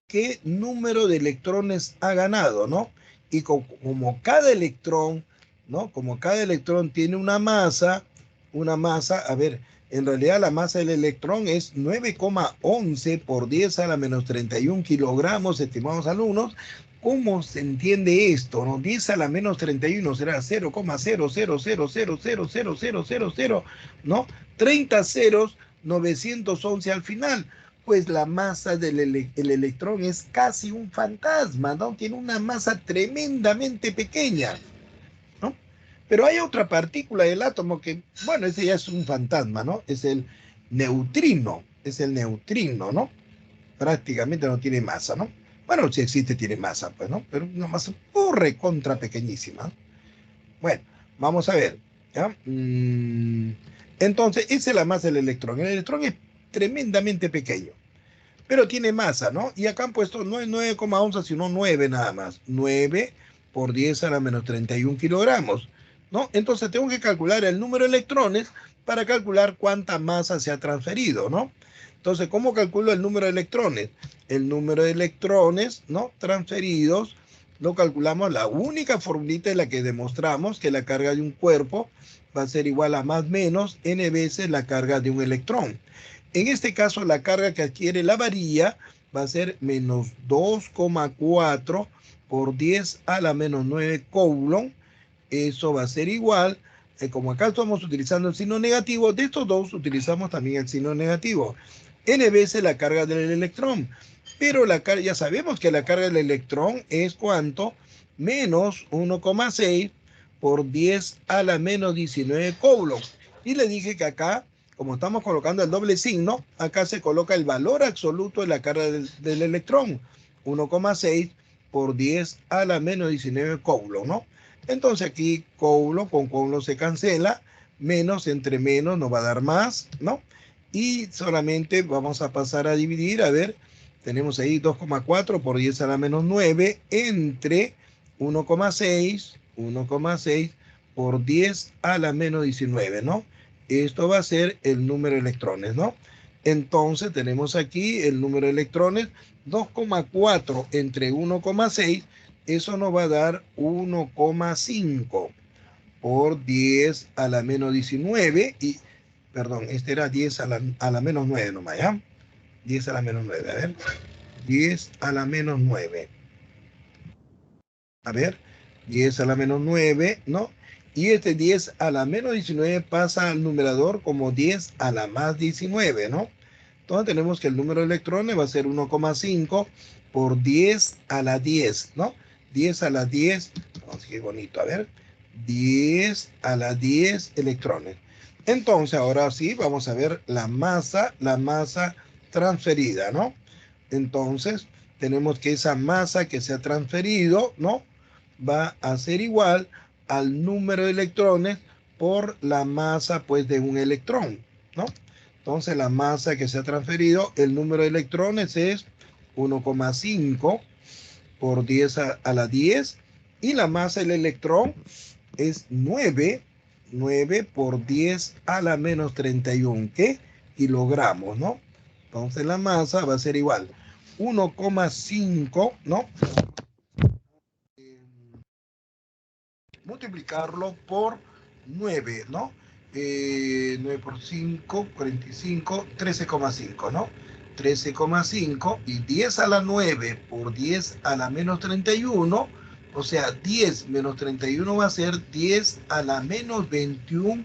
qué número de electrones ha ganado, ¿no? Y como cada electrón, ¿no? Como cada electrón tiene una masa, a ver, en realidad la masa del electrón es 9,11 por 10 a la menos 31 kilogramos, estimados alumnos. ¿Cómo se entiende esto, no? 10 a la menos 31 será 0,000000000, ¿no? 30 ceros, 911 al final. Pues la masa del el electrón es casi un fantasma, ¿no? Tiene una masa tremendamente pequeña, ¿no? Pero hay otra partícula del átomo que, bueno, ese ya es un fantasma, ¿no? Es el neutrino, ¿no? Prácticamente no tiene masa, ¿no? Bueno, si existe tiene masa, pues, ¿no? Pero una masa recontra pequeñísima. Bueno, vamos a ver, ¿ya? Entonces, esa es la masa del electrón. El electrón es tremendamente pequeño, pero tiene masa, ¿no? Y acá han puesto no es 9,11, sino 9 nada más. 9 por 10 a la menos 31 kilogramos, ¿no? Entonces tengo que calcular el número de electrones para calcular cuánta masa se ha transferido, ¿no? Entonces, ¿cómo calculo el número de electrones? El número de electrones, ¿no? Transferidos, lo calculamos, la única formulita en la que demostramos que la carga de un cuerpo va a ser igual a más menos n veces la carga de un electrón. En este caso, la carga que adquiere la varilla va a ser menos 2,4 por 10 a la menos 9 coulomb. Eso va a ser igual, como acá estamos utilizando el signo negativo, de estos dos utilizamos también el signo negativo. N veces la carga del electrón. Pero ya sabemos que la carga del electrón es ¿cuánto? Menos 1,6 por 10 a la menos 19 coulomb. Y le dije que acá, como estamos colocando el doble signo, acá se coloca el valor absoluto de la carga del electrón. 1,6 por 10 a la menos 19 coulomb, ¿no? Entonces aquí coulomb con coulomb se cancela, menos entre menos nos va a dar más, ¿no? Y solamente vamos a pasar a dividir, a ver, tenemos ahí 2,4 por 10 a la menos 9 entre 1,6 por 10 a la menos 19, ¿no? Esto va a ser el número de electrones, ¿no? Entonces tenemos aquí el número de electrones, 2,4 entre 1,6, eso nos va a dar 1,5 por 10 a la menos 19 y, perdón, este era 10 a la menos 9 nomás, ¿ya? 10 a la menos 9, a ver. 10 a la menos 9. A ver, 10 a la menos 9, ¿no? Y este 10 a la menos 19 pasa al numerador como 10 a la más 19, ¿no? Entonces tenemos que el número de electrones va a ser 1,5 por 10 a la 10, ¿no? 10 a la 10, vamos, qué bonito, a ver, 10 a la 10 electrones. Entonces, ahora sí, vamos a ver la masa transferida, ¿no? Entonces, tenemos que esa masa que se ha transferido, ¿no? Va a ser igual al número de electrones por la masa, pues, de un electrón, ¿no? Entonces, la masa que se ha transferido, el número de electrones es 1,5 por 10 a la 10, y la masa del electrón es 9 por 10 a la menos 31, ¿qué? Kilogramos, ¿no? Entonces, la masa va a ser igual 1,5, ¿no? Multiplicarlo por 9, ¿no? 9 por 5, 45, 13,5, ¿no? 13,5 y 10 a la 9 por 10 a la menos 31, o sea, 10 menos 31 va a ser 10 a la menos 21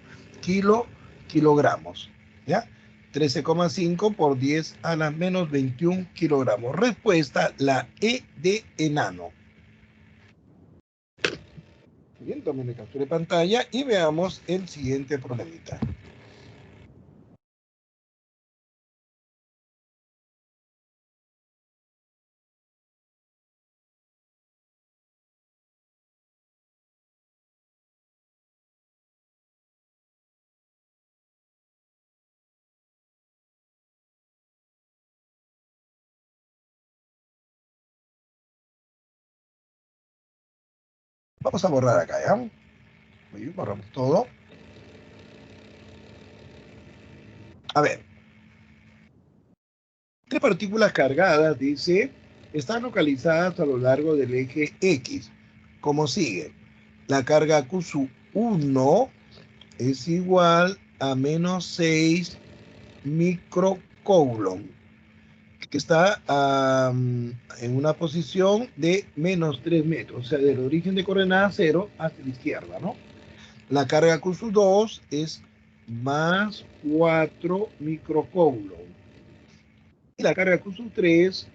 kilogramos, ¿ya? 13,5 por 10 a la menos 21 kilogramos. Respuesta, la E de enano. Bien, tomen captura de pantalla y veamos el siguiente problemita. Vamos a borrar acá, ¿ya? Muy bien, borramos todo. A ver. Tres partículas cargadas, dice, están localizadas a lo largo del eje X, como sigue. La carga Q1 es igual a menos 6 microcoulomb, que está en una posición de menos 3 metros, o sea, del origen de coordenada 0 hacia la izquierda, ¿no? La carga Q2 es más 4 microcoulomb. Y la carga Q3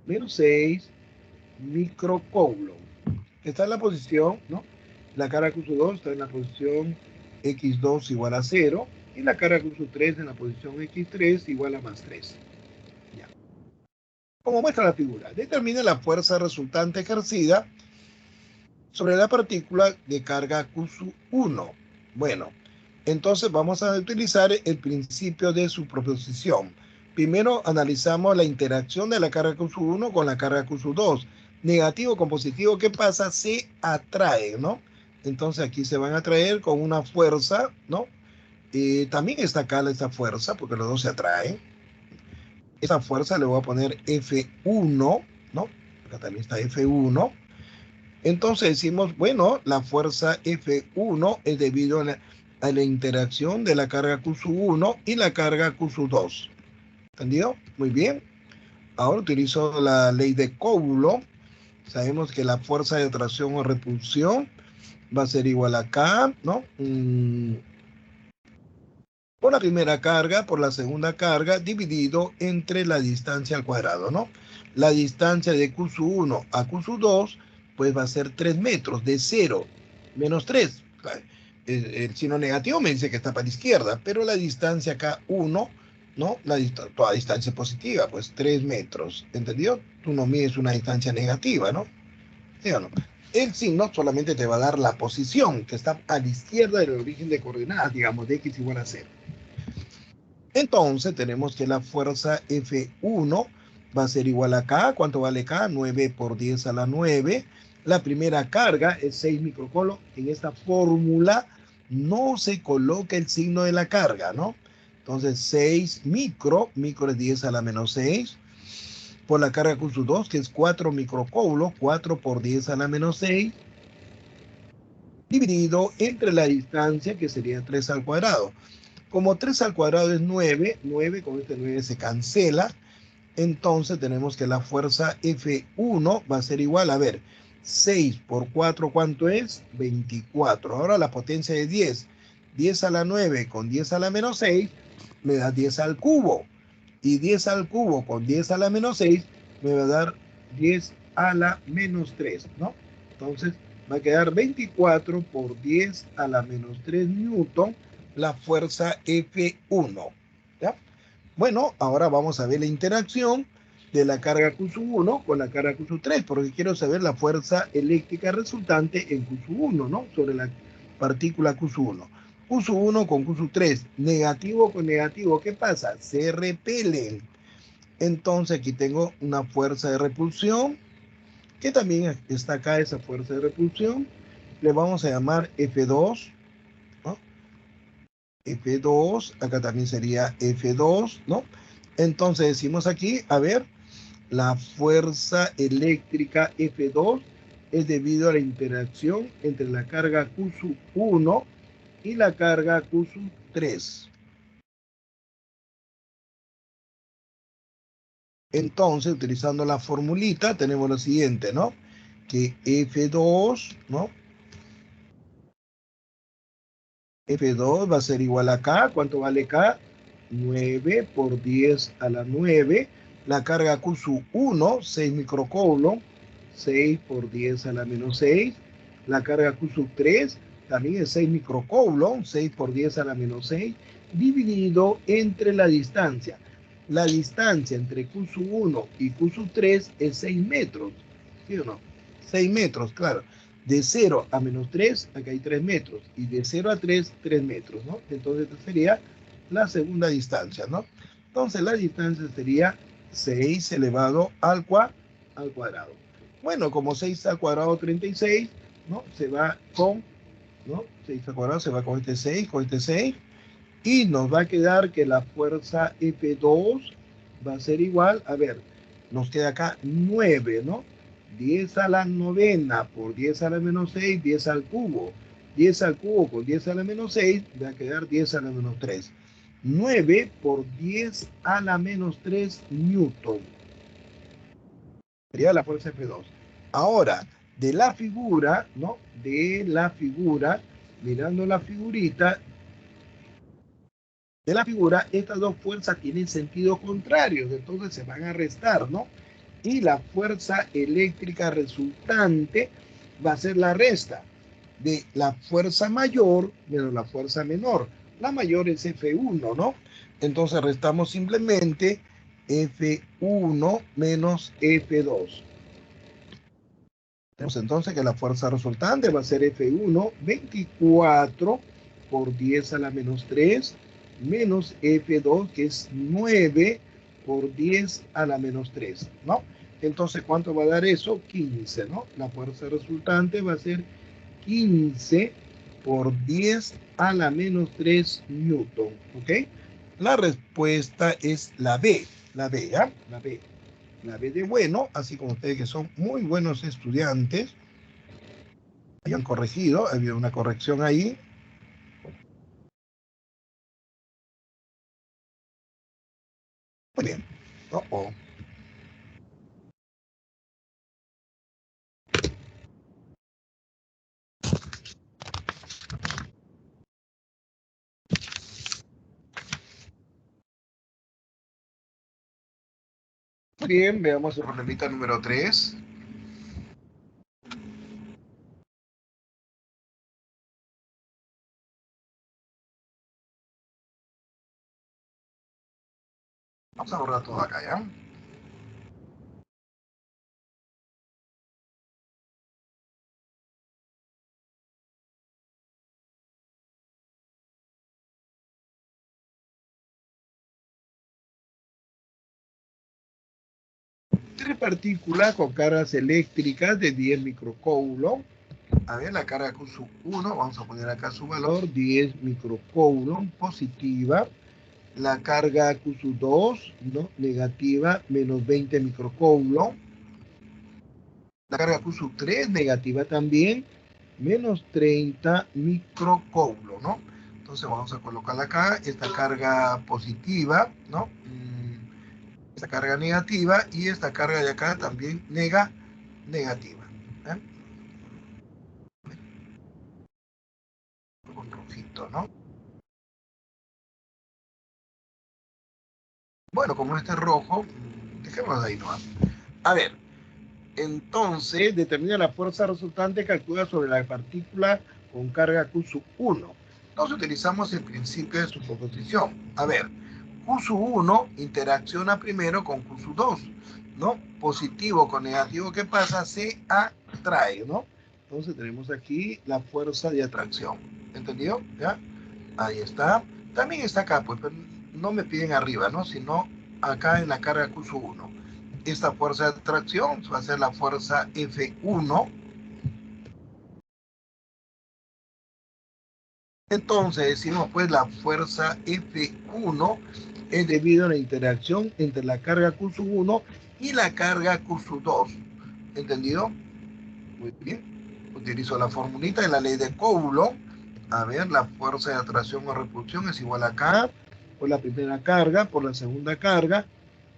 menos 6 microcoulomb. Está en la posición, ¿no? La carga Q2 está en la posición X2 igual a 0 y la carga Q3 en la posición X3 igual a más 3. Ya. Como muestra la figura, determina la fuerza resultante ejercida sobre la partícula de carga Q1. Bueno, entonces vamos a utilizar el principio de superposición. Primero analizamos la interacción de la carga Q1 con la carga Q2. Negativo con positivo, ¿qué pasa? Se atrae, ¿no? Entonces aquí se van a atraer con una fuerza, ¿no? También está acá esta fuerza, porque los dos se atraen. Esa fuerza le voy a poner F1, ¿no? Acá también está F1. Entonces decimos, bueno, la fuerza F1 es debido a la interacción de la carga Q1 y la carga Q2. ¿Entendido? Muy bien. Ahora utilizo la ley de Coulomb. Sabemos que la fuerza de atracción o repulsión va a ser igual a K, ¿no? Por la primera carga, por la segunda carga, dividido entre la distancia al cuadrado, ¿no? La distancia de Q1 a Q2, pues va a ser 3 metros, de 0 menos 3. El signo negativo me dice que está para la izquierda, pero la distancia K1, ¿no? Toda distancia positiva, pues 3 metros, ¿entendido? Tú no mides una distancia negativa, ¿no? ¿Sí o no? El signo solamente te va a dar la posición, que está a la izquierda del origen de coordenadas, digamos, de X igual a 0. Entonces tenemos que la fuerza F1 va a ser igual a K. ¿Cuánto vale K? 9 por 10 a la 9. La primera carga es 6 microcoulomb. En esta fórmula no se coloca el signo de la carga, ¿no? Entonces 6 micro es 10 a la menos 6. Por la carga Q2, que es 4 microcoulomb, 4 por 10 a la menos 6, dividido entre la distancia, que sería 3 al cuadrado. Como 3 al cuadrado es 9, 9 con este 9 se cancela, entonces tenemos que la fuerza F1 va a ser igual, a ver, 6 por 4, ¿cuánto es? 24. Ahora la potencia de 10, 10 a la 9 con 10 a la menos 6, me da 10 al cubo. Y 10 al cubo con 10 a la menos 6, me va a dar 10 a la menos 3, ¿no? Entonces va a quedar 24 por 10 a la menos 3 newton, la fuerza F1. ¿Ya? Bueno, ahora vamos a ver la interacción de la carga Q1 con la carga Q3, porque quiero saber la fuerza eléctrica resultante en Q1, ¿no? Sobre la partícula Q1. Q1 con Q3, negativo con negativo, ¿qué pasa? Se repelen. Entonces aquí tengo una fuerza de repulsión, que también está acá esa fuerza de repulsión. Le vamos a llamar F2, ¿no? F2, acá también sería F2, ¿no? Entonces decimos aquí, a ver, la fuerza eléctrica F2 es debido a la interacción entre la carga Q1 y la carga Q3. Entonces, utilizando la formulita, tenemos lo siguiente, ¿no? Que F2, ¿no? F2 va a ser igual a K. ¿Cuánto vale K? 9 por 10 a la 9. La carga Q1, 6 microcoulomb. 6 por 10 a la menos 6. La carga Q sub 3 también es 6 microcoulomb, 6 por 10 a la menos 6, dividido entre la distancia. La distancia entre Q sub 1 y Q sub 3 es 6 metros, ¿sí o no? 6 metros, claro. De 0 a menos 3, acá hay 3 metros. Y de 0 a 3, 3 metros, ¿no? Entonces esta sería la segunda distancia, ¿no? Entonces la distancia sería 6 elevado al cuadrado. Bueno, como 6 al cuadrado 36, ¿no? Se va con, ¿no? 6 al cuadrado se va con este 6, y nos va a quedar que la fuerza F2 va a ser igual, a ver, nos queda acá 9, ¿no? 10 a la novena por 10 a la menos 6, 10 al cubo. 10 al cubo con 10 a la menos 6, va a quedar 10 a la menos 3. 9 por 10 a la menos 3 newton. Sería la fuerza F2. Ahora, de la figura, ¿no? De la figura, mirando la figurita, de la figura, estas dos fuerzas tienen sentido contrario, entonces se van a restar, ¿no? Y la fuerza eléctrica resultante va a ser la resta de la fuerza mayor menos la fuerza menor. La mayor es F1, ¿no? Entonces restamos simplemente F1 menos F2. Tenemos entonces que la fuerza resultante va a ser F1, 24 por 10 a la menos 3, menos F2, que es 9 por 10 a la menos 3, ¿no? Entonces, ¿cuánto va a dar eso? 15, ¿no? La fuerza resultante va a ser 15 por 10 a la menos 3 newton, ¿ok? La respuesta es la B, ¿ya? La B. La B de bueno, así como ustedes que son muy buenos estudiantes, hayan corregido, ha habido una corrección ahí. Muy bien. Muy bien, veamos el problemita número 3. Vamos a borrar todo acá, ¿ya? Tres partículas con cargas eléctricas de 10 microcoulomb. A ver, la carga Q sub 1, vamos a poner acá su valor, 10 microcoulomb positiva. La carga Q sub 2, ¿no? Negativa, menos 20 microcoulomb. La carga Q sub 3, negativa también, menos 30 microcoulomb, ¿no? Entonces vamos a colocarla acá, esta carga positiva, ¿no? Esta carga negativa y esta carga de acá también negativa. ¿Eh? Con rojito, ¿no? Bueno, como este es rojo, dejémoslo ahí, ¿no? A ver, entonces determina la fuerza resultante que actúa sobre la partícula con carga Q sub 1. Entonces utilizamos el principio de superposición. A ver, Q sub 1 interacciona primero con Q sub 2, ¿no? Positivo con negativo, ¿qué pasa? Se atrae, ¿no? Entonces tenemos aquí la fuerza de atracción. ¿Entendido? ¿Ya? Ahí está. También está acá, pues, pero no me piden arriba, ¿no? Sino acá en la carga Q sub 1. Esta fuerza de atracción va a ser la fuerza F1. Entonces decimos pues la fuerza F1 es debido a la interacción entre la carga Q sub 1 y la carga Q sub 2. ¿Entendido? Muy bien. Utilizo la formulita de la ley de Coulomb. A ver, la fuerza de atracción o repulsión es igual a K por la primera carga por la segunda carga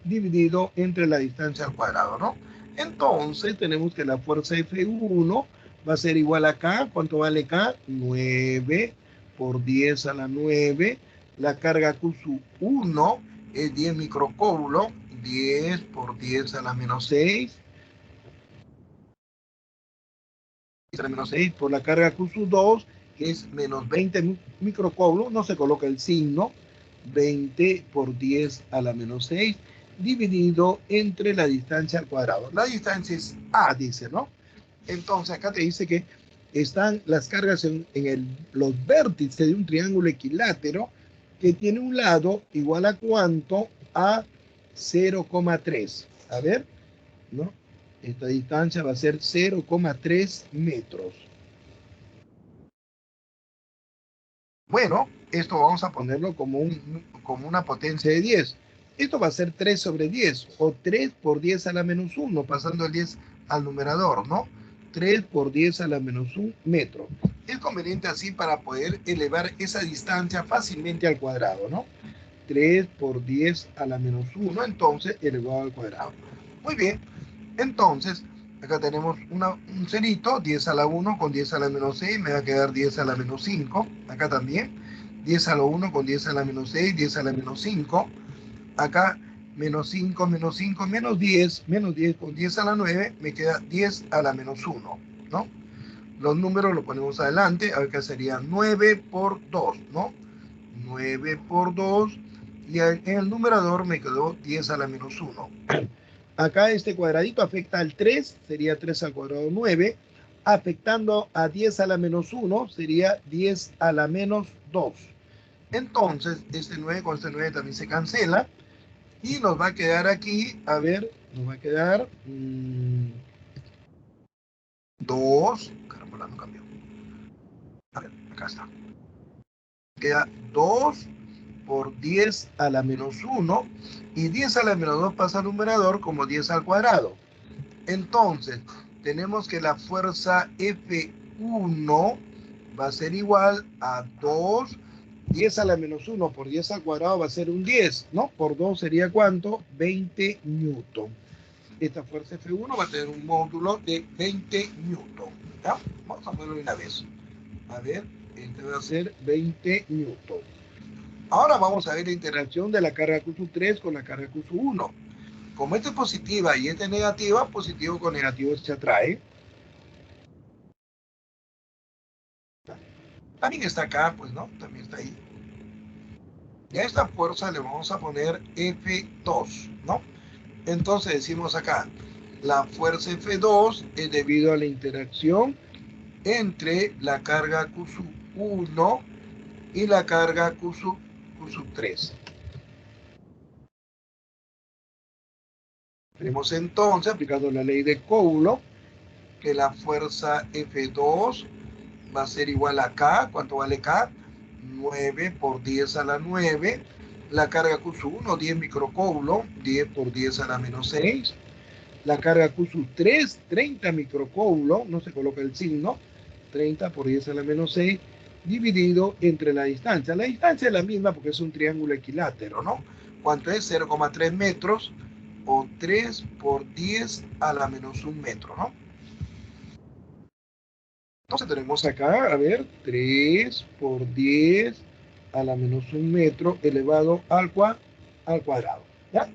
dividido entre la distancia al cuadrado, ¿no? Entonces tenemos que la fuerza F1 va a ser igual a K. ¿Cuánto vale K? 9 por 10 a la 9. La carga Q sub 1 es 10 microcoulomb. 10 por 10 a la menos 6. 10 a la menos 6 por la carga Q sub 2, que es menos 20 microcoulombs, no se coloca el signo, 20 por 10 a la menos 6, dividido entre la distancia al cuadrado. La distancia es A, dice, ¿no? Entonces acá te dice que están las cargas en los vértices de un triángulo equilátero que tiene un lado igual a ¿cuánto? A 0,3. A ver, ¿no? Esta distancia va a ser 0,3 metros. Bueno, esto vamos a ponerlo como una potencia de 10. Esto va a ser 3 sobre 10, o 3 por 10 a la menos 1, pasando el 10 al numerador, ¿no? 3 por 10 a la menos 1 metro. Es conveniente así para poder elevar esa distancia fácilmente al cuadrado, ¿no? 3 por 10 a la menos 1, entonces elevado al cuadrado. Muy bien, entonces acá tenemos un cerito, 10 a la 1 con 10 a la menos 6, me va a quedar 10 a la menos 5, acá también, 10 a la 1 con 10 a la menos 6, 10 a la menos 5, acá menos 5, menos 5, menos 10 con 10 a la 9, me queda 10 a la menos 1, ¿no? Los números los ponemos adelante, acá sería 9 por 2, ¿no? 9 por 2, y en el numerador me quedó 10 a la menos 1. Acá este cuadradito afecta al 3, sería 3 al cuadrado 9, afectando a 10 a la menos 1, sería 10 a la menos 2. Entonces, este 9 con este 9 también se cancela, y nos va a quedar aquí, a ver, nos va a quedar 2, caramba, no cambió. A ver, acá está. Queda 2 por 10 a la menos 1, y 10 a la menos 2 pasa al numerador como 10 al cuadrado. Entonces, tenemos que la fuerza F1 va a ser igual a 2, 10 a la menos 1 por 10 al cuadrado va a ser un 10, ¿no? Por 2 sería ¿cuánto? 20 newton. Esta fuerza F1 va a tener un módulo de 20 newton. ¿Ya? Vamos a ponerlo una vez. A ver, este va a ser 20 newton. Ahora vamos a ver la interacción de la carga Q3 con la carga Q1. Como esta es positiva y esta es negativa, positivo con negativo se atrae. También está acá, pues, ¿no? También está ahí. Y a esta fuerza le vamos a poner F2, ¿no? Entonces decimos acá, la fuerza F2 es debido a la interacción entre la carga Q1 y la carga Q3. Tenemos entonces, aplicando la ley de Coulomb, que la fuerza F2 va a ser igual a K. ¿Cuánto vale K? 9 por 10 a la 9. La carga Q1, 10 microcoulomb, 10 por 10 a la menos 6. La carga Q3, 30 microcoulomb, no se coloca el signo, 30 por 10 a la menos 6, dividido entre la distancia. La distancia es la misma porque es un triángulo equilátero, ¿no? ¿Cuánto es? 0,3 metros, o 3 por 10 a la menos 1 metro, ¿no? Entonces tenemos acá, a ver, 3 por 10 a la menos 1 metro elevado al cuadrado. ¿Ya?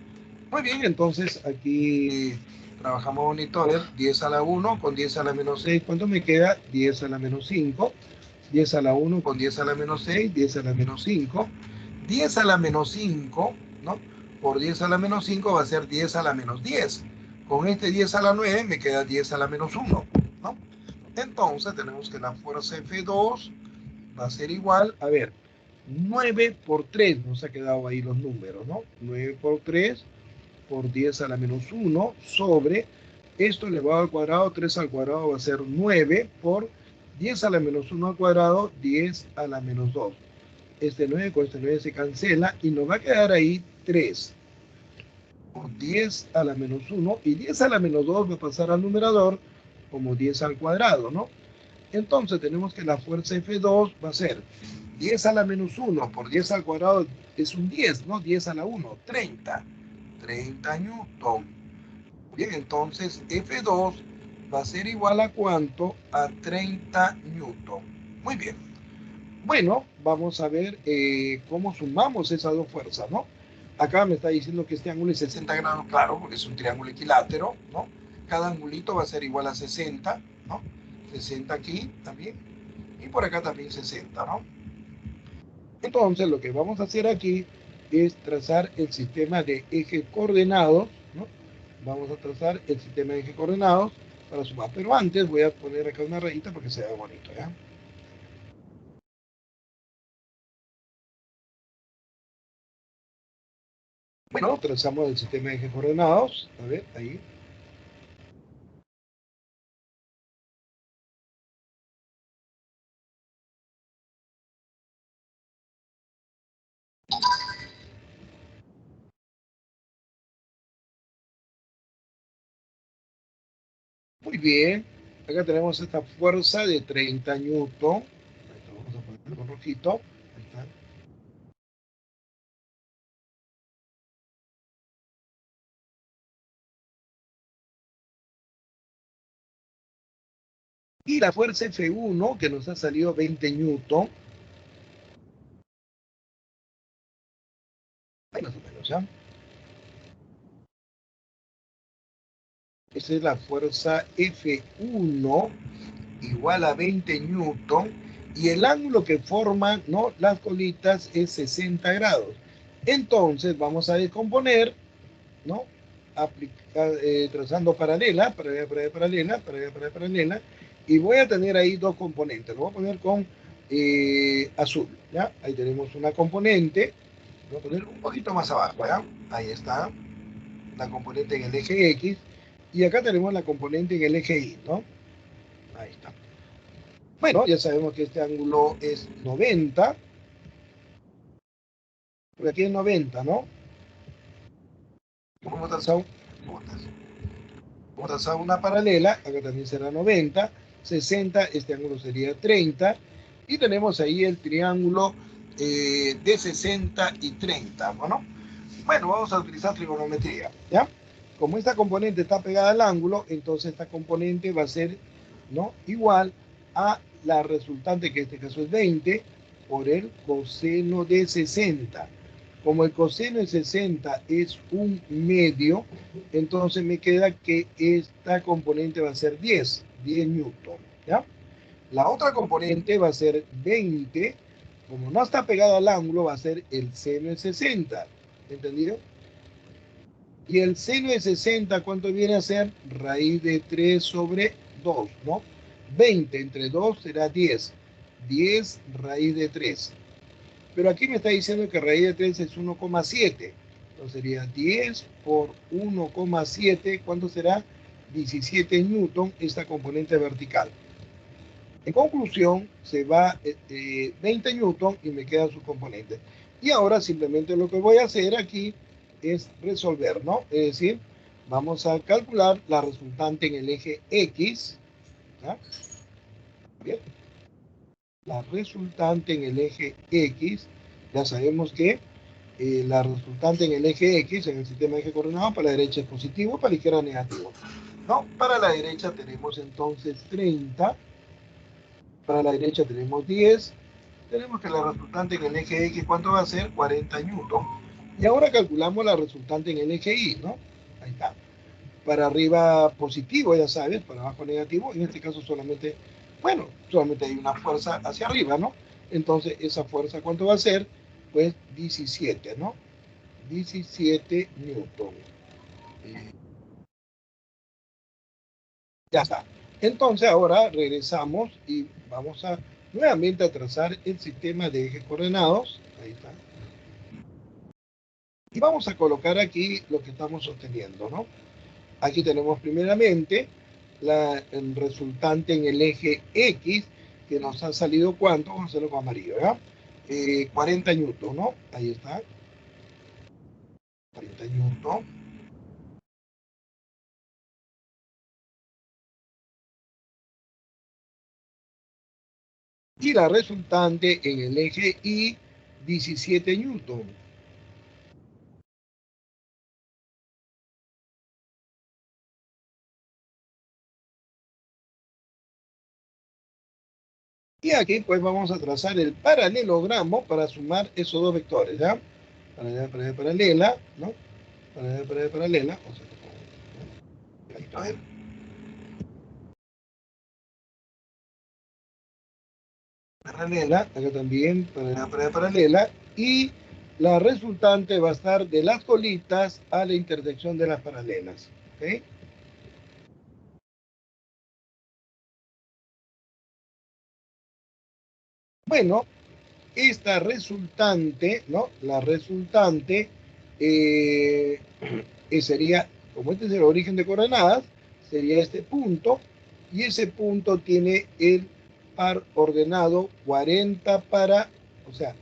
Muy bien, entonces aquí trabajamos bonito. A ver, 10 a la 1 con 10 a la menos 6. ¿Cuánto me queda? 10 a la menos 5. 10 a la 1 con 10 a la menos 6. 10 a la menos 5. 10 a la menos 5, ¿no? Por 10 a la menos 5 va a ser 10 a la menos 10. Con este 10 a la 9 me queda 10 a la menos 1, ¿no? Entonces tenemos que la fuerza F2 va a ser igual, a ver, 9 por 3, nos ha quedado ahí los números, ¿no? 9 por 3 por 10 a la menos 1 sobre, esto elevado al cuadrado, 3 al cuadrado va a ser 9 por 10 a la menos 1 al cuadrado, 10 a la menos 2. Este 9 con este 9 se cancela y nos va a quedar ahí 3 por 10 a la menos 1, y 10 a la menos 2 va a pasar al numerador como 10 al cuadrado, ¿no? Entonces tenemos que la fuerza F2 va a ser 10 a la menos 1 por 10 al cuadrado, es un 10, ¿no? 10 a la 1, 30 newton. Bien, entonces F2 va a ser igual a ¿cuánto? A 30 newton. Muy bien. Bueno, vamos a ver cómo sumamos esas dos fuerzas, ¿no? Acá me está diciendo que este ángulo es 60 grados, claro, porque es un triángulo equilátero, ¿no? Cada angulito va a ser igual a 60, ¿no? 60 aquí también, y por acá también 60, ¿no? Entonces, lo que vamos a hacer aquí es trazar el sistema de ejes coordenados, ¿no? Vamos a trazar el sistema de ejes coordenados para sumar, pero antes voy a poner acá una rayita para que se vea bonito, ¿ya? Bueno, trazamos el sistema de ejes coordenados, a ver, ahí. Muy bien, acá tenemos esta fuerza de 30 newton. Vamos a ponerlo con rojito. Ahí está. Y la fuerza F1, que nos ha salido 20 newton. Ahí más o menos, ¿ya? Esa es la fuerza F1 igual a 20 newton. Y el ángulo que forman, ¿no?, las colitas es 60 grados. Entonces vamos a descomponer, ¿no? Trazando paralela, paralela, y voy a tener ahí dos componentes. Lo voy a poner con azul, ¿ya? Ahí tenemos una componente, lo voy a poner un poquito más abajo, ¿ya? Ahí está, la componente en el eje X, y acá tenemos la componente en el eje Y, ¿no? Ahí está. Bueno, ya sabemos que este ángulo es 90, por aquí es 90, ¿no? ¿Cómo trazado? Vamos a trazar una paralela, acá también será 90, 60, este ángulo sería 30, y tenemos ahí el triángulo de 60 y 30, ¿bueno? Bueno, vamos a utilizar trigonometría, ¿ya? Como esta componente está pegada al ángulo, entonces esta componente va a ser, ¿no?, igual a la resultante, que en este caso es 20, por el coseno de 60. Como el coseno de 60 es un medio, entonces me queda que esta componente va a ser 10 newton, ¿ya? La otra componente va a ser 20, como no está pegada al ángulo, va a ser el seno de 60, ¿entendido? Y el seno de 60, ¿cuánto viene a ser? Raíz de 3 sobre 2, ¿no? 20 entre 2 será 10. 10 raíz de 3. Pero aquí me está diciendo que raíz de 3 es 1,7. Entonces sería 10 por 1,7. ¿Cuánto será? 17 newton esta componente vertical. En conclusión, se va 20 newton y me queda su componente. Y ahora simplemente lo que voy a hacer aquí es resolver, ¿no? Es decir, vamos a calcular la resultante en el eje X. ¿Ya? Bien. La resultante en el eje X, ya sabemos que la resultante en el eje X, en el sistema de eje coordenado, para la derecha es positivo, para la izquierda negativo. No, para la derecha tenemos entonces 30, para la derecha tenemos 10, tenemos que la resultante en el eje X, ¿cuánto va a ser? 40 newton. Y ahora calculamos la resultante en el eje Y, ¿no? Ahí está. Para arriba positivo, ya sabes, para abajo negativo, en este caso solamente, bueno, solamente hay una fuerza hacia arriba, ¿no? Entonces, esa fuerza, ¿cuánto va a ser? Pues 17, ¿no? 17 newton. Ya está. Entonces, ahora regresamos y vamos a nuevamente a trazar el sistema de ejes coordenados. Ahí está. Y vamos a colocar aquí lo que estamos sosteniendo, ¿no? Aquí tenemos primeramente el resultante en el eje X, que nos ha salido ¿cuánto? Vamos a hacerlo con amarillo, ¿ya? 40 newton, ¿no? Ahí está. 40 newton. Y la resultante en el eje Y, 17 newton. Y aquí pues vamos a trazar el paralelogramo para sumar esos dos vectores, ¿ya? Paralela, ¿no? Paralela, o sea, ahí está, paralela, acá también paralela, y la resultante va a estar de las colitas a la intersección de las paralelas. ¿Ok? Bueno, esta resultante, ¿no? La resultante sería, como este es el origen de coordenadas, sería este punto, y ese punto tiene el par ordenado 40 para, o sea,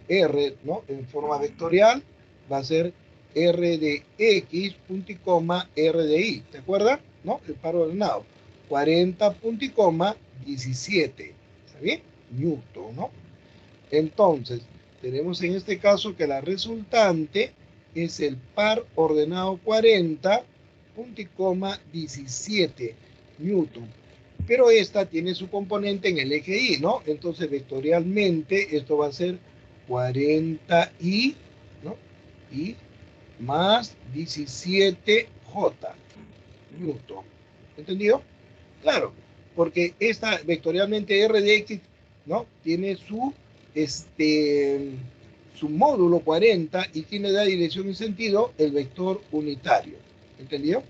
R, ¿no? En forma vectorial va a ser R de X, punto y coma, R de Y, ¿te acuerdas? ¿No? El par ordenado. 40, punto y coma, 17, ¿está bien? Newton, ¿no? Entonces, tenemos en este caso que la resultante es el par ordenado 40, punto y coma 17 Newton. Pero esta tiene su componente en el eje Y, ¿no? Entonces, vectorialmente, esto va a ser 40Y, ¿no? Y más 17J Newton. ¿Entendido? Claro, porque esta vectorialmente R de X, ¿no? Tiene su módulo 40 y tiene la dirección y sentido el vector unitario. ¿Entendido?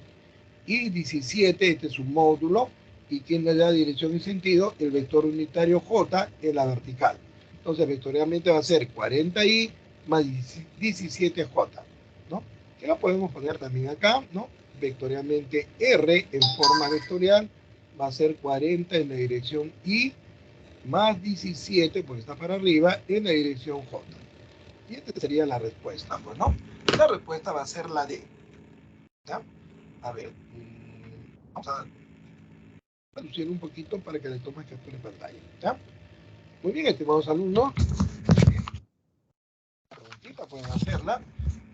Y 17, este es su módulo y tiene la dirección y sentido el vector unitario J en la vertical. Entonces, vectorialmente va a ser 40Y más 17J, ¿no? Que lo podemos poner también acá, ¿no? Vectorialmente R en forma vectorial va a ser 40 en la dirección Y más 17, pues está para arriba, en la dirección J. Y esta sería la respuesta, pues, ¿no? La respuesta va a ser la D. ¿Ya? A ver, vamos a reducir un poquito para que le tomes captura de pantalla. ¿Ya? Muy bien, estimados alumnos. Preguntita pueden hacerla.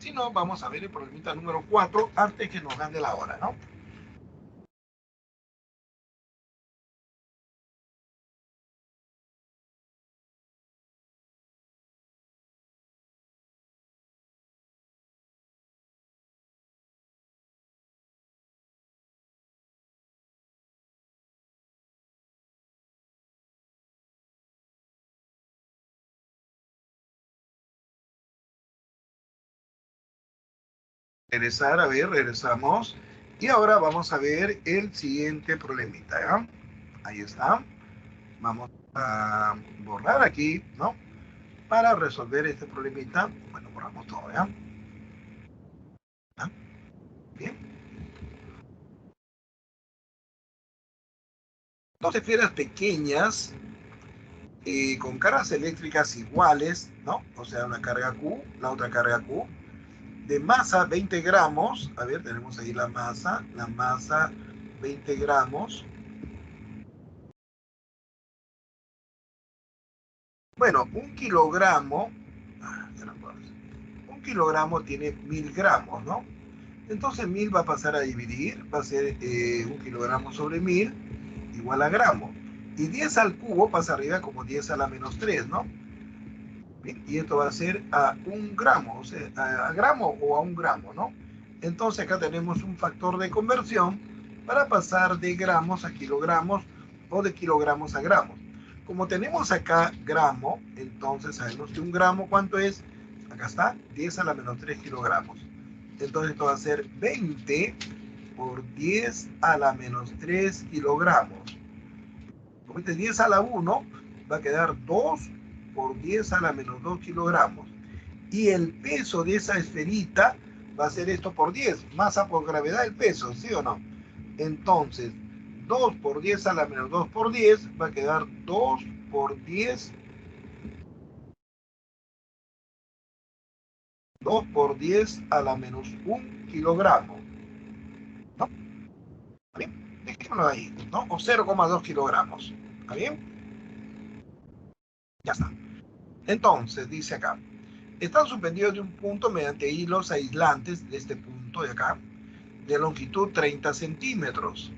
Si no, vamos a ver el problemita número 4 antes que nos gane la hora, ¿no? Regresar, a ver, regresamos. Y ahora vamos a ver el siguiente problemita, ¿ya? Ahí está. Vamos a borrar aquí, ¿no? Para resolver este problemita, bueno, borramos todo, ¿ya? ¿Ah? Bien. Dos esferas pequeñas con cargas eléctricas iguales, ¿no? O sea, una carga Q, la otra carga Q, de masa 20 gramos. A ver, tenemos ahí la masa 20 gramos. Bueno, un kilogramo tiene 1000 gramos, ¿no? Entonces 1000 va a pasar a dividir, va a ser 1 kilogramo sobre 1000 igual a gramo. Y 10 al cubo pasa arriba como 10 a la menos 3, ¿no? Bien, y esto va a ser a 1 gramo, o sea, a gramo o a 1 gramo, ¿no? Entonces acá tenemos un factor de conversión para pasar de gramos a kilogramos o de kilogramos a gramos. Como tenemos acá gramo, entonces sabemos que 1 gramo, ¿cuánto es? Acá está, 10 a la menos 3 kilogramos. Entonces esto va a ser 20 por 10 a la menos 3 kilogramos. Como este 10 a la 1, va a quedar 2 por 10 a la menos 2 kilogramos. Y el peso de esa esferita va a ser esto por 10. Masa por gravedad, el peso, ¿sí o no? Entonces, 2 por 10 a la menos 2 por 10 va a quedar 2 por 10. 2 por 10 a la menos 1 kilogramo. ¿No? ¿Está bien? Dejémoslo ahí, ¿no? O 0,2 kilogramos. ¿Está bien? Ya está. Entonces, dice acá, están suspendidos de un punto mediante hilos aislantes de este punto de acá, de longitud 30 centímetros.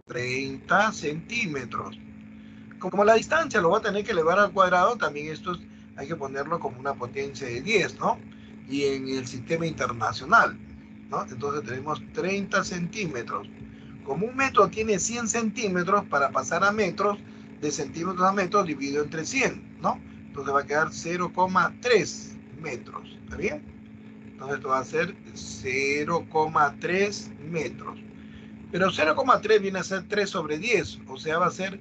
30 centímetros. Como la distancia lo va a tener que elevar al cuadrado, también esto hay que ponerlo como una potencia de 10, ¿no? Y en el sistema internacional, ¿no? Entonces tenemos 30 centímetros. Como un metro tiene 100 centímetros, para pasar a metros de centímetros a metros dividido entre 100, ¿no? Entonces va a quedar 0,3 metros, ¿está bien? Entonces esto va a ser 0,3 metros. Pero 0,3 viene a ser 3 sobre 10, o sea, va a ser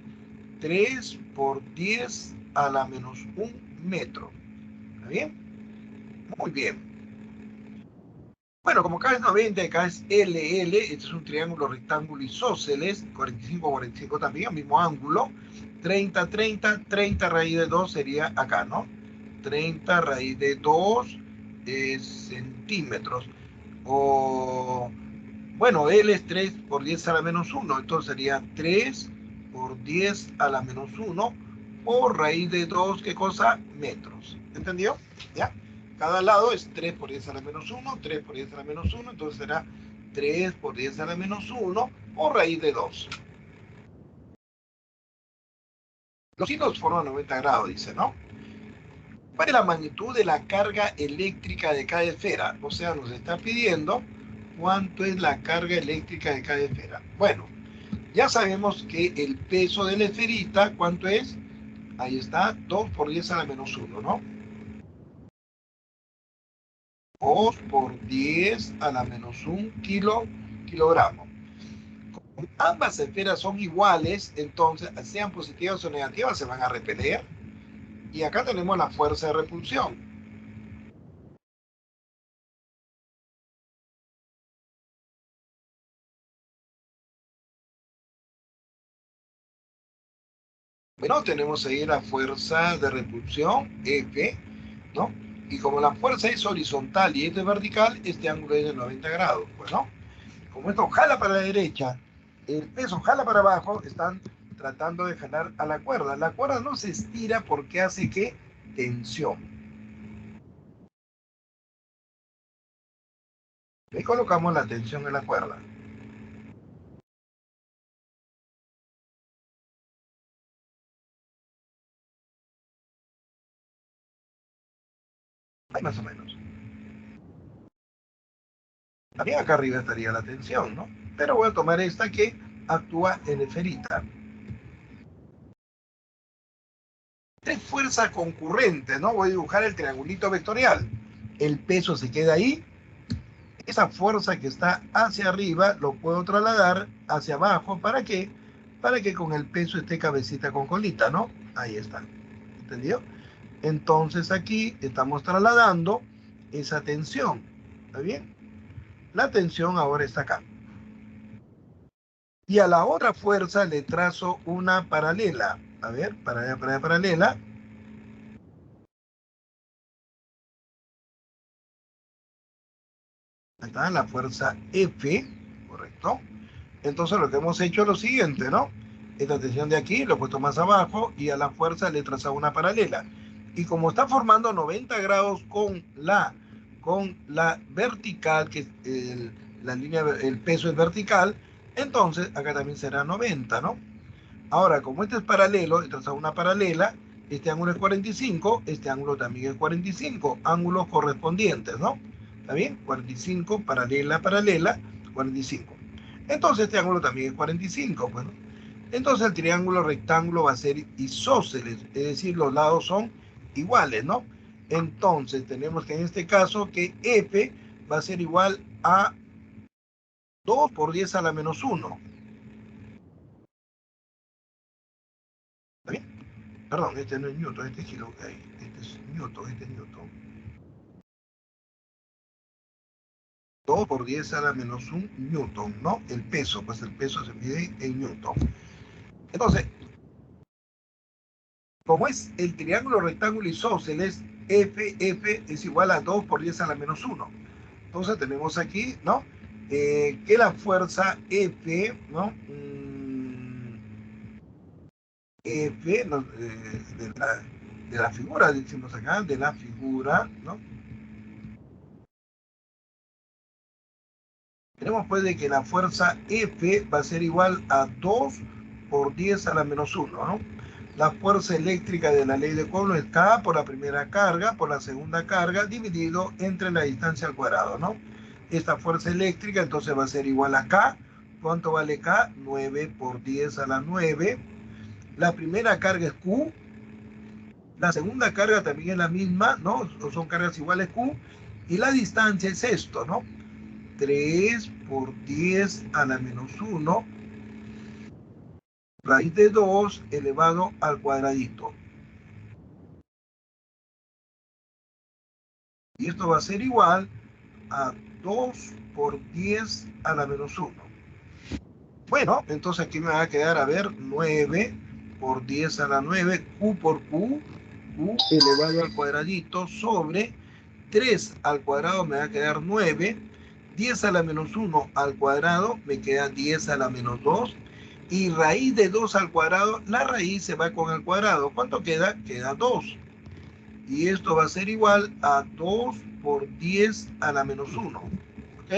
3 por 10 a la menos 1 metro. ¿Está bien? Muy bien. Bueno, como acá es 90 y acá es LL, este es un triángulo rectángulo isósceles, 45, 45 también, el mismo ángulo. 30, 30, 30 raíz de 2 sería acá, ¿no? 30 raíz de 2 centímetros. O, bueno, L es 3 por 10 a la menos 1, entonces sería 3 por 10 a la menos 1 por raíz de 2, ¿qué cosa? Metros. ¿Entendió? ¿Ya? Cada lado es 3 por 10 a la menos 1, 3 por 10 a la menos 1, entonces será 3 por 10 a la menos 1 por raíz de 2. Los hilos forman 90 grados, dice, ¿no? ¿Cuál es la magnitud de la carga eléctrica de cada esfera? O sea, nos está pidiendo cuánto es la carga eléctrica de cada esfera. Bueno, ya sabemos que el peso de la esferita, ¿cuánto es? Ahí está, 2 por 10 a la menos 1, ¿no? 2 por 10 a la menos 1 kilogramo. Como ambas esferas son iguales, entonces, sean positivas o negativas, se van a repeler. Y acá tenemos la fuerza de repulsión. Bueno, tenemos ahí la fuerza de repulsión, F, ¿no? Y como la fuerza es horizontal y esta es vertical, este ángulo es de 90 grados. Bueno, como esto jala para la derecha, el peso jala para abajo, están tratando de jalar a la cuerda. La cuerda no se estira porque hace que tensión. Ahí colocamos la tensión en la cuerda. Ahí más o menos. También acá arriba estaría la tensión, ¿no? Pero voy a tomar esta que actúa en esferita. Tres fuerzas concurrentes, ¿no? Voy a dibujar el triangulito vectorial. El peso se queda ahí. Esa fuerza que está hacia arriba lo puedo trasladar hacia abajo. ¿Para qué? Para que con el peso esté cabecita con colita, ¿no? Ahí está. ¿Entendió? Entonces aquí estamos trasladando esa tensión. ¿Está bien? La tensión ahora está acá. Y a la otra fuerza le trazo una paralela. A ver, paralela. Ahí está, la fuerza F, correcto. Entonces lo que hemos hecho es lo siguiente, ¿no? Esta tensión de aquí lo he puesto más abajo y a la fuerza le he trazado una paralela. Y como está formando 90 grados con la vertical, que la línea, el peso es vertical, entonces acá también será 90, ¿no? Ahora, como este es paralelo, he trazado una paralela, este ángulo es 45, este ángulo también es 45, ángulos correspondientes, ¿no? ¿Está bien? 45, paralela, 45. Entonces este ángulo también es 45, bueno. Entonces el triángulo rectángulo va a ser isósceles, es decir, los lados son iguales, ¿no? Entonces tenemos que en este caso que F va a ser igual a 2 por 10 a la menos 1. ¿Está bien? Perdón, este no es Newton, este es Kilo, este es Newton, este es Newton. 2 por 10 a la menos 1 Newton, ¿no? El peso, pues el peso se mide en Newton. Entonces, como es el triángulo rectángulo isósceles, F es igual a 2 por 10 a la menos 1. Entonces tenemos aquí, ¿no? Que la fuerza F, ¿no? F, ¿no? De la figura, decimos acá, de la figura, ¿no? Tenemos pues de que la fuerza F va a ser igual a 2 por 10 a la menos 1, ¿no? La fuerza eléctrica de la ley de Coulomb es K por la primera carga, por la segunda carga, dividido entre la distancia al cuadrado, ¿no? Esta fuerza eléctrica entonces va a ser igual a K. ¿Cuánto vale K? 9 por 10 a la 9. La primera carga es Q, la segunda carga también es la misma, ¿no? Son cargas iguales Q, y la distancia es esto, ¿no? 3 por 10 a la menos 1, raíz de 2 elevado al cuadradito. Y esto va a ser igual a 2 por 10 a la menos 1. Bueno, entonces aquí me va a quedar, a ver, 9 por 10 a la 9, Q por Q, Q elevado al cuadradito sobre 3 al cuadrado me va a quedar 9, 10 a la menos 1 al cuadrado me queda 10 a la menos 2, y raíz de 2 al cuadrado, la raíz se va con el cuadrado. ¿Cuánto queda? Queda 2. Y esto va a ser igual a 2 por 10 a la menos 1. ¿Ok?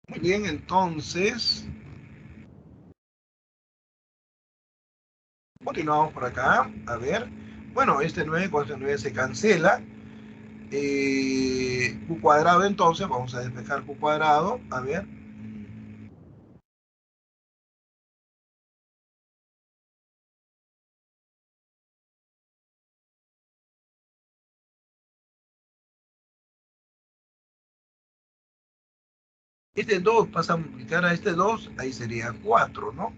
Muy bien, entonces continuamos por acá. A ver. Bueno, este 9 con este 9 se cancela. Q cuadrado, entonces, vamos a despejar Q cuadrado. A ver. Este 2 pasa a multiplicar a este 2, ahí sería 4, ¿no?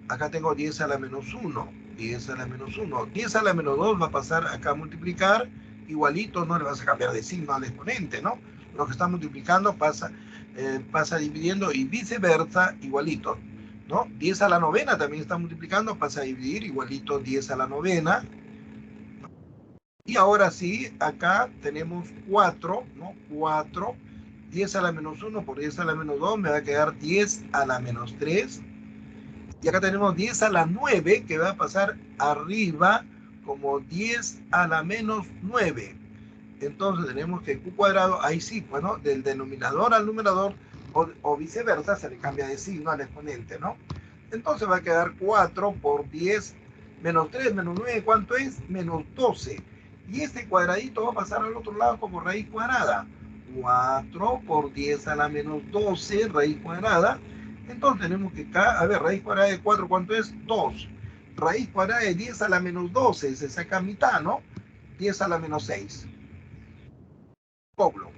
Acá tengo 10 a la menos 1, 10 a la menos 1, 10 a la menos 2 va a pasar acá a multiplicar, igualito, no le vas a cambiar de signo al exponente, ¿no? Lo que está multiplicando pasa dividiendo y viceversa, igualito, ¿no? 10 a la novena también está multiplicando, pasa a dividir, igualito 10 a la novena. Y ahora sí, acá tenemos 4, ¿no? 4, 10 a la menos 1 por 10 a la menos 2 me va a quedar 10 a la menos 3. Y acá tenemos 10 a la 9 que va a pasar arriba como 10 a la menos 9. Entonces tenemos que Q cuadrado, ahí sí, bueno, del denominador al numerador o viceversa, se le cambia de signo al exponente, ¿no? Entonces va a quedar 4 por 10 menos 3 menos 9, ¿cuánto es? Menos 12. Y este cuadradito va a pasar al otro lado como raíz cuadrada. 4 por 10 a la menos 12, raíz cuadrada. Entonces tenemos que acá, a ver, raíz cuadrada de 4, ¿cuánto es? 2. Raíz cuadrada de 10 a la menos 12, se saca mitad, ¿no? 10 a la menos 6. Coblo.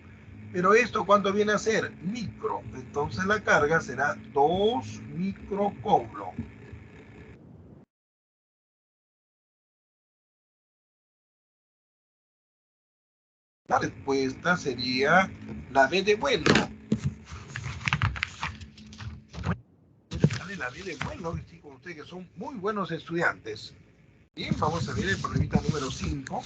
Pero esto, ¿cuánto viene a ser? Micro. Entonces la carga será 2 microcoblo. La respuesta sería la B de bueno. La B de bueno, estoy con ustedes que son muy buenos estudiantes. Bien, vamos a ver el problemita número 5.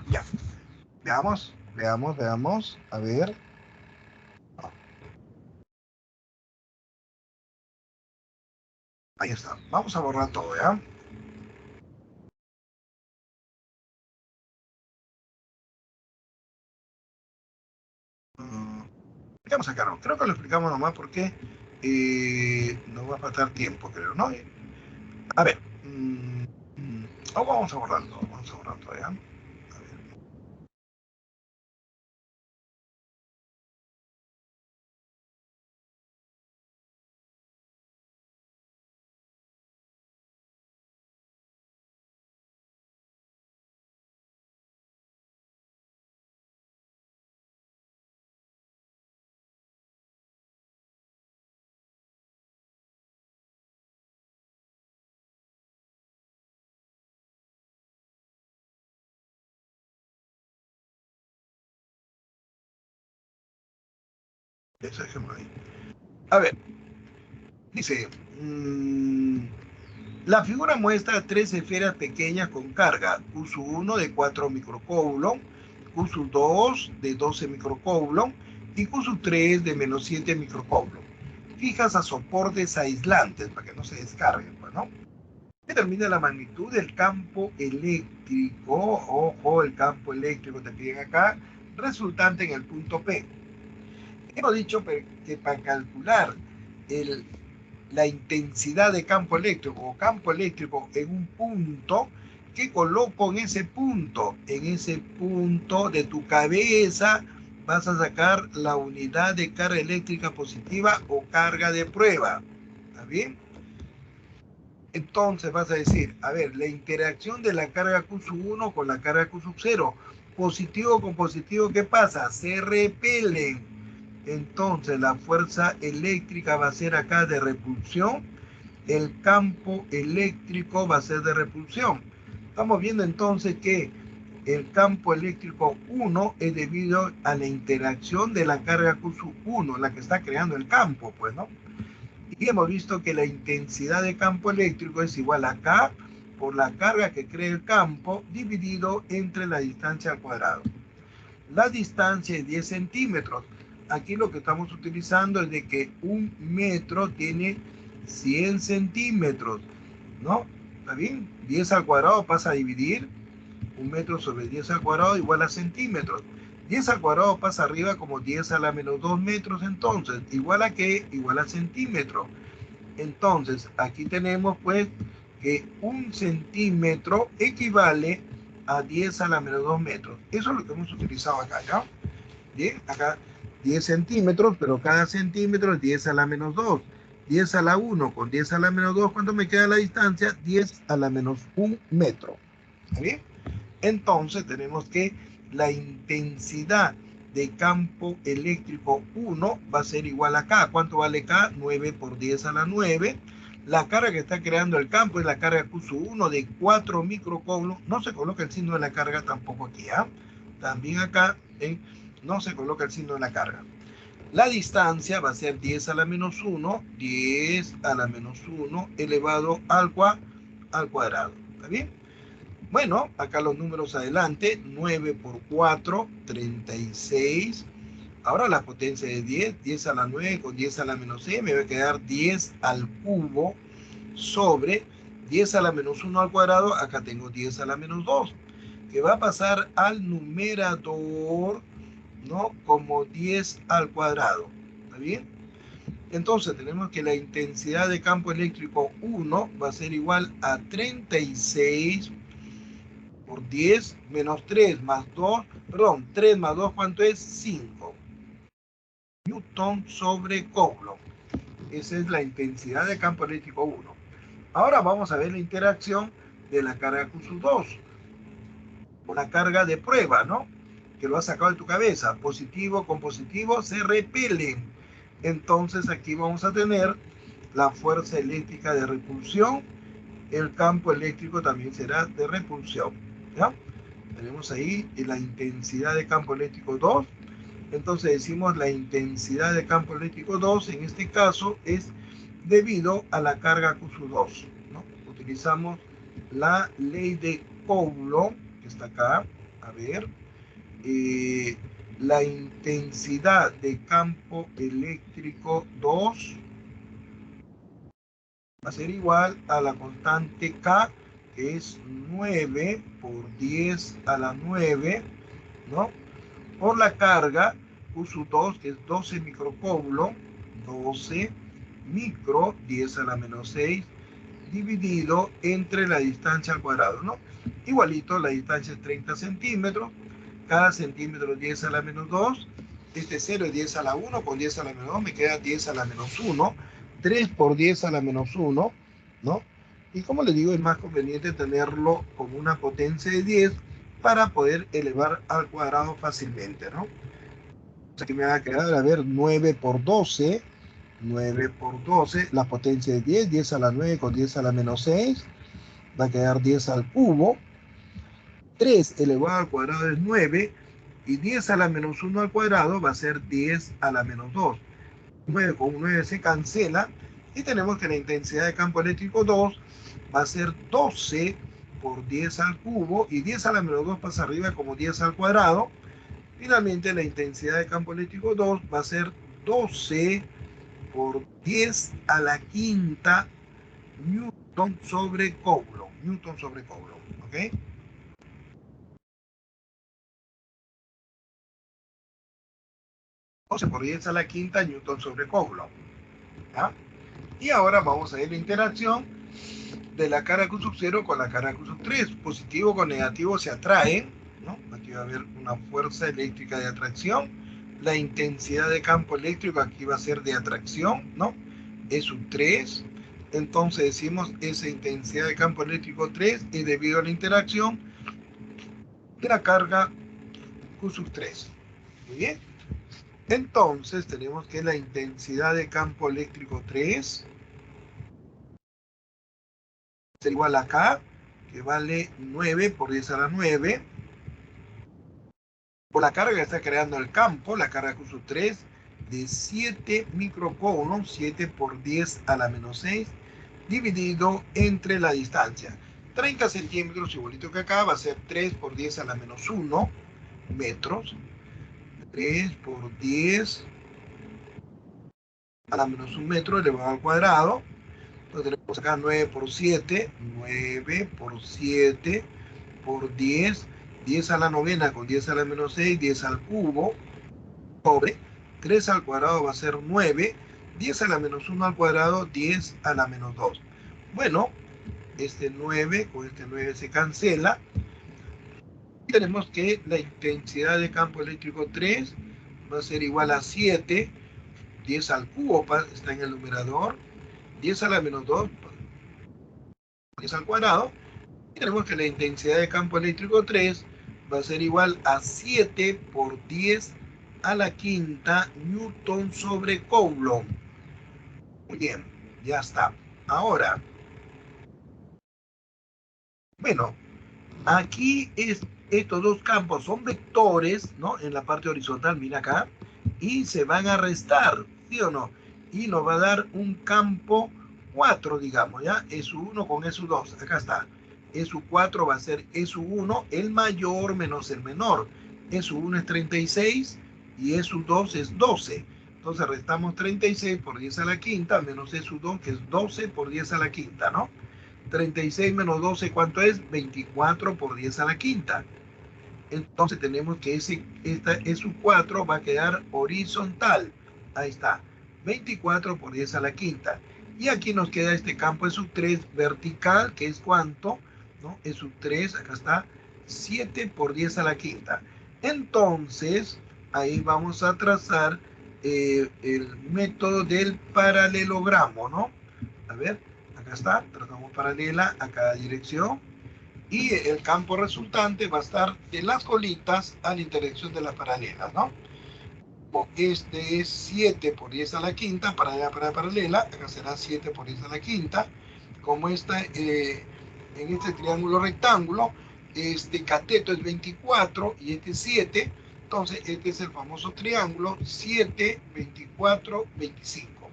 Ya. Veamos. A ver. Ahí está. Vamos a borrar todo, ¿ya? Vamos a sacarlo. Creo que lo explicamos nomás porque nos va a faltar tiempo, creo, ¿no? A ver. Vamos a borrar todo. Vamos a borrar todo, ¿ya? A ver. Ese ejemplo ahí. A ver. Dice. La figura muestra 3 esferas pequeñas con carga. Q1 de 4 microcoulomb, Q2 de 12 microcoulomb y Q3 de menos 7 microcoulomb. Fijas a soportes aislantes para que no se descarguen, pues, ¿no? Determina la magnitud del campo eléctrico, ojo, el campo eléctrico te piden acá, resultante en el punto P. Hemos dicho que para calcular la intensidad de campo eléctrico o campo eléctrico en un punto, ¿qué coloco en ese punto? En ese punto de tu cabeza vas a sacar la unidad de carga eléctrica positiva o carga de prueba. ¿Está bien? Entonces vas a decir, a ver, la interacción de la carga Q1 con la carga Q0, positivo con positivo, ¿qué pasa? Se repelen. Entonces la fuerza eléctrica va a ser acá de repulsión, el campo eléctrico va a ser de repulsión. Estamos viendo entonces que el campo eléctrico 1 es debido a la interacción de la carga Q1, la que está creando el campo, pues, ¿no? Y hemos visto que la intensidad de campo eléctrico es igual a K por la carga que crea el campo dividido entre la distancia al cuadrado. La distancia es 10 centímetros. Aquí lo que estamos utilizando es de que un metro tiene 100 centímetros, ¿no? ¿Está bien? 10 al cuadrado pasa a dividir. Un metro sobre 10 al cuadrado igual a centímetros. 10 al cuadrado pasa arriba como 10 a la menos 2 metros, entonces, ¿igual a qué? Igual a centímetro. Entonces, aquí tenemos pues que un centímetro equivale a 10 a la menos 2 metros. Eso es lo que hemos utilizado acá, ¿ya? Bien, acá 10 centímetros, pero cada centímetro es 10 a la menos 2. 10 a la 1 con 10 a la menos 2, ¿cuánto me queda la distancia? 10 a la menos 1 metro. ¿Está bien? Entonces tenemos que la intensidad de campo eléctrico 1 va a ser igual a K. ¿Cuánto vale K? 9 por 10 a la 9. La carga que está creando el campo es la carga Q1 de 4 microcoulombs. No se coloca el signo de la carga tampoco aquí. ¿eh? También acá no se coloca el signo de la carga. La distancia va a ser 10 a la menos 1, 10 a la menos 1 elevado al cuadrado. ¿Está bien? Bueno, acá los números adelante, 9 por 4, 36. Ahora la potencia de 10, 10 a la 9 con 10 a la menos 6, me va a quedar 10 al cubo sobre 10 a la menos 1 al cuadrado, acá tengo 10 a la menos 2, que va a pasar al numerador, ¿no? Como 10 al cuadrado, ¿está bien? Entonces tenemos que la intensidad de campo eléctrico 1 va a ser igual a 36 por 10 menos 3 más 2, perdón, 3 más 2, ¿cuánto es? 5. Newton sobre Coulomb. Esa es la intensidad de campo eléctrico 1. Ahora vamos a ver la interacción de la carga Q2. Una carga de prueba, ¿no? Que lo has sacado de tu cabeza. Positivo con positivo se repelen. Entonces aquí vamos a tener la fuerza eléctrica de repulsión. El campo eléctrico también será de repulsión. ¿Ya? Tenemos ahí la intensidad de campo eléctrico 2. Entonces decimos la intensidad de campo eléctrico 2, en este caso, es debido a la carga Q2, ¿no? Utilizamos la ley de Coulomb, que está acá. A ver, la intensidad de campo eléctrico 2 va a ser igual a la constante K, que es 9 por 10 a la 9, ¿no? Por la carga Q2, que es 12 microcoulomb, 12 micro, 10 a la menos 6, dividido entre la distancia al cuadrado, ¿no? Igualito, la distancia es 30 centímetros, cada centímetro 10 a la menos 2, este 0 es 10 a la 1, con 10 a la menos 2 me queda 10 a la menos 1, 3 por 10 a la menos 1, ¿no? Y como les digo, es más conveniente tenerlo con una potencia de 10 para poder elevar al cuadrado fácilmente, ¿no? Aquí me va a quedar, a ver, 9 por 12, 9 por 12, la potencia es 10, 10 a la 9 con 10 a la menos 6, va a quedar 10 al cubo, 3 elevado al cuadrado es 9, y 10 a la menos 1 al cuadrado va a ser 10 a la menos 2. 9 con 9 se cancela, y tenemos que la intensidad de campo eléctrico 2 va a ser 12 por 10 al cubo, y 10 a la menos 2 pasa arriba como 10 al cuadrado. Finalmente, la intensidad de campo eléctrico 2 va a ser 12 por 10 a la quinta Newton sobre Coulomb. Newton sobre Coulomb, ¿ok? 12 por 10 a la quinta Newton sobre Coulomb. ¿Ya? Y ahora vamos a ver la interacción de la carga Q sub 0 con la carga Q sub 3. Positivo con negativo se atraen, ¿no? Aquí va a haber una fuerza eléctrica de atracción. La intensidad de campo eléctrico aquí va a ser de atracción, ¿no? E sub 3. Entonces decimos esa intensidad de campo eléctrico 3 es debido a la interacción de la carga Q sub 3. Muy bien. Entonces tenemos que la intensidad de campo eléctrico 3 es igual a K, que vale 9 por 10 a la 9, por la carga que está creando el campo, la carga Q sub 3, de 7 microcoulomb, 7 por 10 a la menos 6, dividido entre la distancia. 30 centímetros, igualito que acá, va a ser 3 por 10 a la menos 1 metros. 3 por 10 a la menos 1 metro elevado al cuadrado. Entonces tenemos acá 9 por 7, 9 por 7 por 10, 10 a la novena con 10 a la menos 6, 10 al cubo, sobre 3 al cuadrado va a ser 9, 10 a la menos 1 al cuadrado, 10 a la menos 2. Bueno, este 9 con este 9 se cancela. Y tenemos que la intensidad de campo eléctrico 3 va a ser igual a 7, 10 al cubo está en el numerador, 10 a la menos 2, 10 al cuadrado. Y tenemos que la intensidad de campo eléctrico 3 va a ser igual a 7 por 10 a la quinta Newton sobre Coulomb. Muy bien, ya está. Ahora, bueno, aquí estos dos campos son vectores, ¿no? En la parte horizontal, mira acá, y se van a restar, ¿sí o no? Y nos va a dar un campo 4, digamos, ¿ya? SU1 con SU2, acá está. SU4 va a ser SU1, el mayor menos el menor. SU1 es 36 y SU2 es 12. Entonces restamos 36 por 10 a la quinta menos SU2, que es 12 por 10 a la quinta, ¿no? 36 menos 12, ¿cuánto es? 24 por 10 a la quinta. Entonces tenemos que esta SU4 va a quedar horizontal. Ahí está. 24 por 10 a la quinta. Y aquí nos queda este campo SU3 vertical, que es ¿cuánto? ¿No? SU3, acá está, 7 por 10 a la quinta. Entonces, ahí vamos a trazar el método del paralelogramo, ¿no? A ver, acá está, trazamos paralela a cada dirección y el campo resultante va a estar de las colitas a la intersección de las paralelas, ¿no? Este es 7 por 10 a la quinta, paralela, acá será 7 por 10 a la quinta. Como está en este triángulo rectángulo, este cateto es 24 y este es 7, entonces este es el famoso triángulo 7, 24, 25.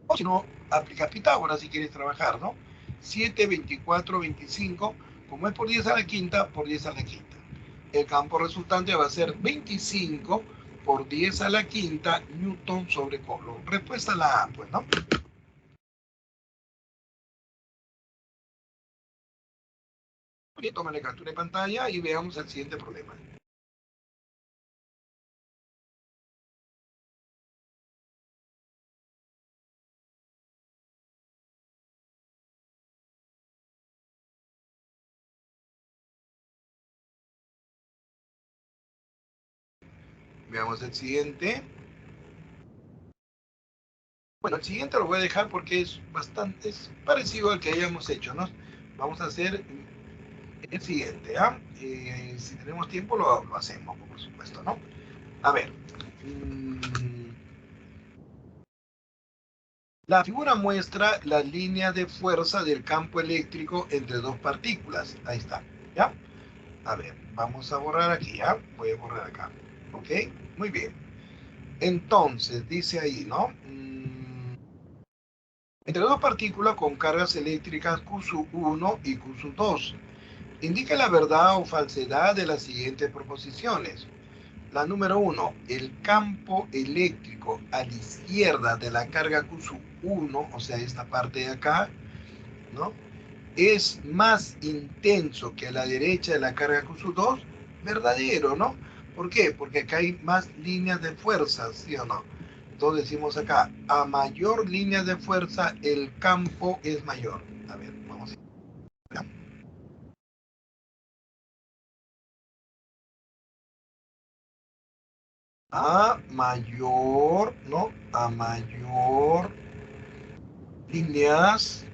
O si no, aplica Pitágoras si quieres trabajar, ¿no? 7, 24, 25, como es por 10 a la quinta, por 10 a la quinta. El campo resultante va a ser 25 por 10 a la quinta Newton sobre Coulomb. Respuesta la A, pues, ¿no? Bien, tómale captura de pantalla y veamos el siguiente problema. Veamos el siguiente. Bueno, el siguiente lo voy a dejar porque es parecido al que hayamos hecho, ¿no? Vamos a hacer el siguiente, ¿ah? Si tenemos tiempo lo hacemos, por supuesto, ¿no? A ver. La figura muestra las líneas de fuerza del campo eléctrico entre dos partículas. Ahí está, ¿ya? A ver, vamos a borrar aquí, ¿ya? Voy a borrar acá. ¿Ok? Muy bien. Entonces, dice ahí, ¿no? Entre dos partículas con cargas eléctricas Q1 y Q2. Indica la verdad o falsedad de las siguientes proposiciones. La número 1, el campo eléctrico a la izquierda de la carga Q1, o sea, esta parte de acá, ¿no? Es más intenso que a la derecha de la carga Q2, verdadero, ¿no? ¿Por qué? Porque acá hay más líneas de fuerza, ¿sí o no? Entonces decimos acá, a mayor línea de fuerza, el campo es mayor. A ver, vamos a ver. A mayor, ¿no? A mayor líneas.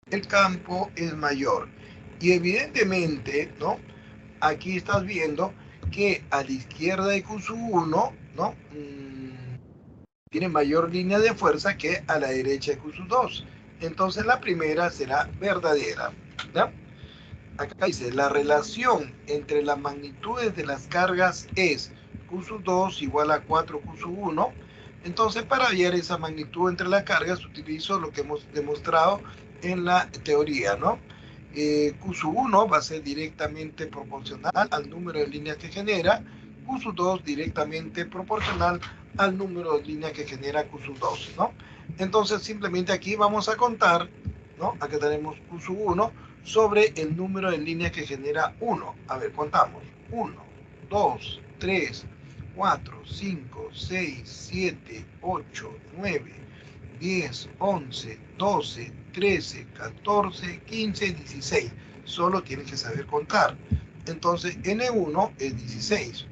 El campo es mayor. Y evidentemente, ¿no? Aquí estás viendo que a la izquierda de Q1, ¿no? Tiene mayor línea de fuerza que a la derecha de Q2. Entonces la primera será verdadera. ¿Ya? Acá dice, la relación entre las magnitudes de las cargas es Q2 igual a 4 Q1. Entonces, para hallar esa magnitud entre las cargas, utilizo lo que hemos demostrado en la teoría, ¿no? Q1 va a ser directamente proporcional al número de líneas que genera, Q2 directamente proporcional al número de líneas que genera Q2, ¿no? Entonces, simplemente aquí vamos a contar, ¿no? Acá tenemos Q1 sobre el número de líneas que genera 1. A ver, contamos. 1, 2, 3, 4, 5, 6, 7, 8, 9, 10, 11, 12, 13, 14, 15, 16. Solo tienes que saber contar. Entonces, N1 es 16.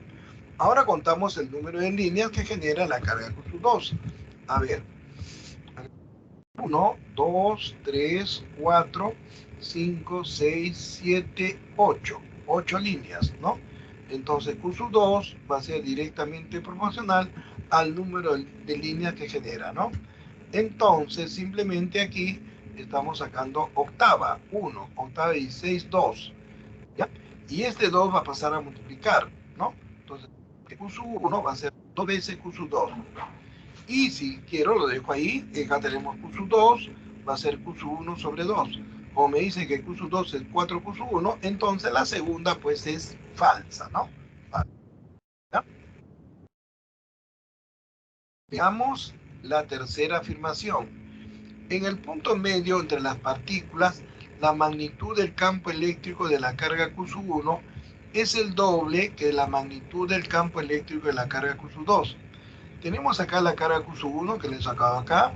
Ahora contamos el número de líneas que genera la carga Q2. A ver, 1, 2, 3, 4, 5, 6, 7, 8. 8 líneas, ¿no? Entonces Q2 va a ser directamente proporcional al número de líneas que genera, ¿no? Entonces simplemente aquí estamos sacando octava, 1, octava de 16, 2. ¿Ya? Y este 2 va a pasar a multiplicar, ¿no? Entonces Q1 va a ser 2 veces Q2. Y si quiero, lo dejo ahí. Acá tenemos Q2, va a ser Q1 sobre 2. Como me dice que Q2 es 4 Q1, entonces la segunda pues es falsa, ¿no? ¿Ya? Veamos la tercera afirmación. En el punto medio entre las partículas, la magnitud del campo eléctrico de la carga Q1 es el doble que la magnitud del campo eléctrico de la carga Q2. Tenemos acá la carga Q1 que le he sacado acá.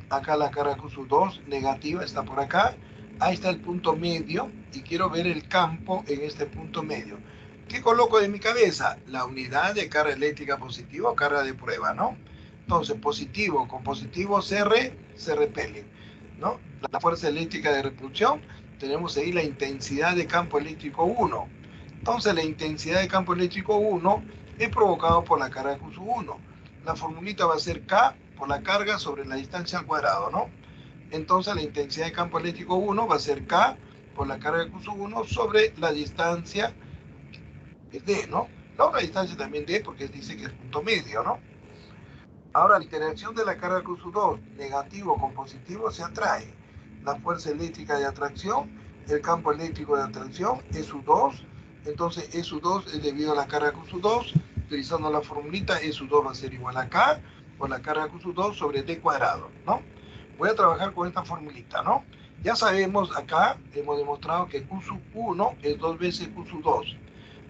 Acá la carga Q2 negativa está por acá. Ahí está el punto medio y quiero ver el campo en este punto medio. ¿Qué coloco de mi cabeza? La unidad de carga eléctrica positiva o carga de prueba, ¿no? Entonces, positivo con positivo se repelen, ¿no? La fuerza eléctrica de repulsión, tenemos ahí la intensidad de campo eléctrico 1. Entonces, la intensidad de campo eléctrico 1 es provocado por la carga Q1. La formulita va a ser K por la carga sobre la distancia al cuadrado, ¿no? Entonces la intensidad de campo eléctrico 1 va a ser K por la carga de Q1 sobre la distancia D, ¿no? La otra distancia también D porque dice que es punto medio, ¿no? Ahora la interacción de la carga Q2 negativo con positivo se atrae. La fuerza eléctrica de atracción, el campo eléctrico de atracción es U2, entonces SU2 es debido a la carga Q2, utilizando la formulita SU2 va a ser igual a K por la carga Q2 sobre D cuadrado, ¿no? Voy a trabajar con esta formulita, ¿no? Ya sabemos acá, hemos demostrado que Q1 es 2 veces Q2.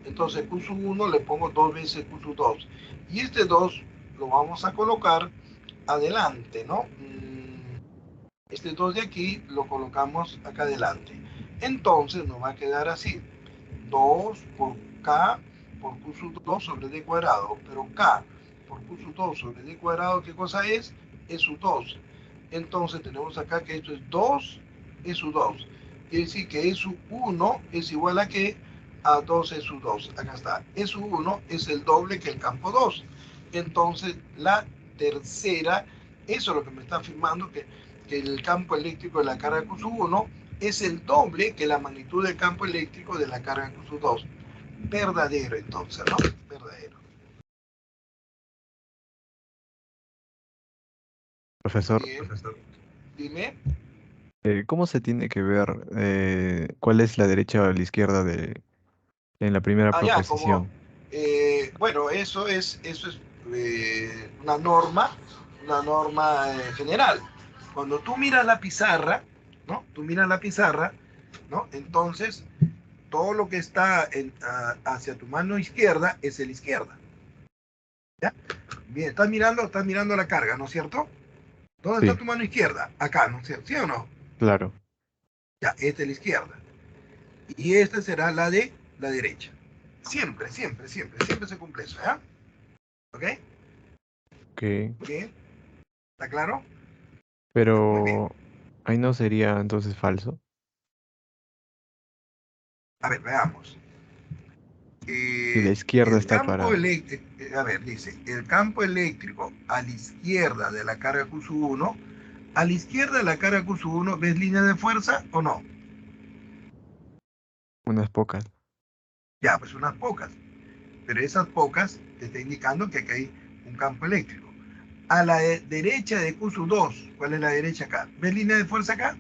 Entonces Q1 le pongo 2 veces Q2. Y este 2 lo vamos a colocar adelante, ¿no? Este 2 de aquí lo colocamos acá adelante. Entonces nos va a quedar así. 2 por K por Q sub 2 sobre D cuadrado. Pero K por Q sub 2 sobre D cuadrado, ¿qué cosa es? Es su 2. Entonces tenemos acá que esto es 2 es su 2. Quiere decir que es su 1 es igual a que a 2 es su 2. Acá está. Es su 1 es el doble que el campo 2. Entonces la tercera, eso es lo que me está afirmando, que el campo eléctrico de la carga Q sub 1 es el doble que la magnitud del campo eléctrico de la carga Q sub 2. Verdadero entonces, ¿no? Verdadero. Profesor, Bien. Dime. ¿Cómo se tiene que ver cuál es la derecha o la izquierda en la primera Ah, ya, como, proposición? bueno, eso es una norma general. Cuando tú miras la pizarra, ¿no? Tú miras la pizarra, ¿no? Entonces, todo lo que está hacia tu mano izquierda es el izquierda. ¿Ya? Bien, estás mirando la carga, ¿no es cierto? ¿Dónde está Sí, tu mano izquierda? Acá, ¿no es cierto? ¿Sí o no? claro. Ya, esta es la izquierda. Y esta será la de la derecha. Siempre, siempre, siempre, siempre se cumple eso, ¿ya? ¿Ok? Ok. Bien, ¿está claro? Ya, muy bien. Pero ahí no sería entonces falso. A ver, veamos. Si la izquierda El está campo para... eléctrico, a ver, dice, el campo eléctrico a la izquierda de la carga Q1, a la izquierda de la carga Q1, ¿ves línea de fuerza o no? Unas pocas. Ya, pues unas pocas, pero esas pocas te está indicando que aquí hay un campo eléctrico. A la derecha de Q2, ¿cuál es la derecha acá? ¿Ves línea de fuerza acá?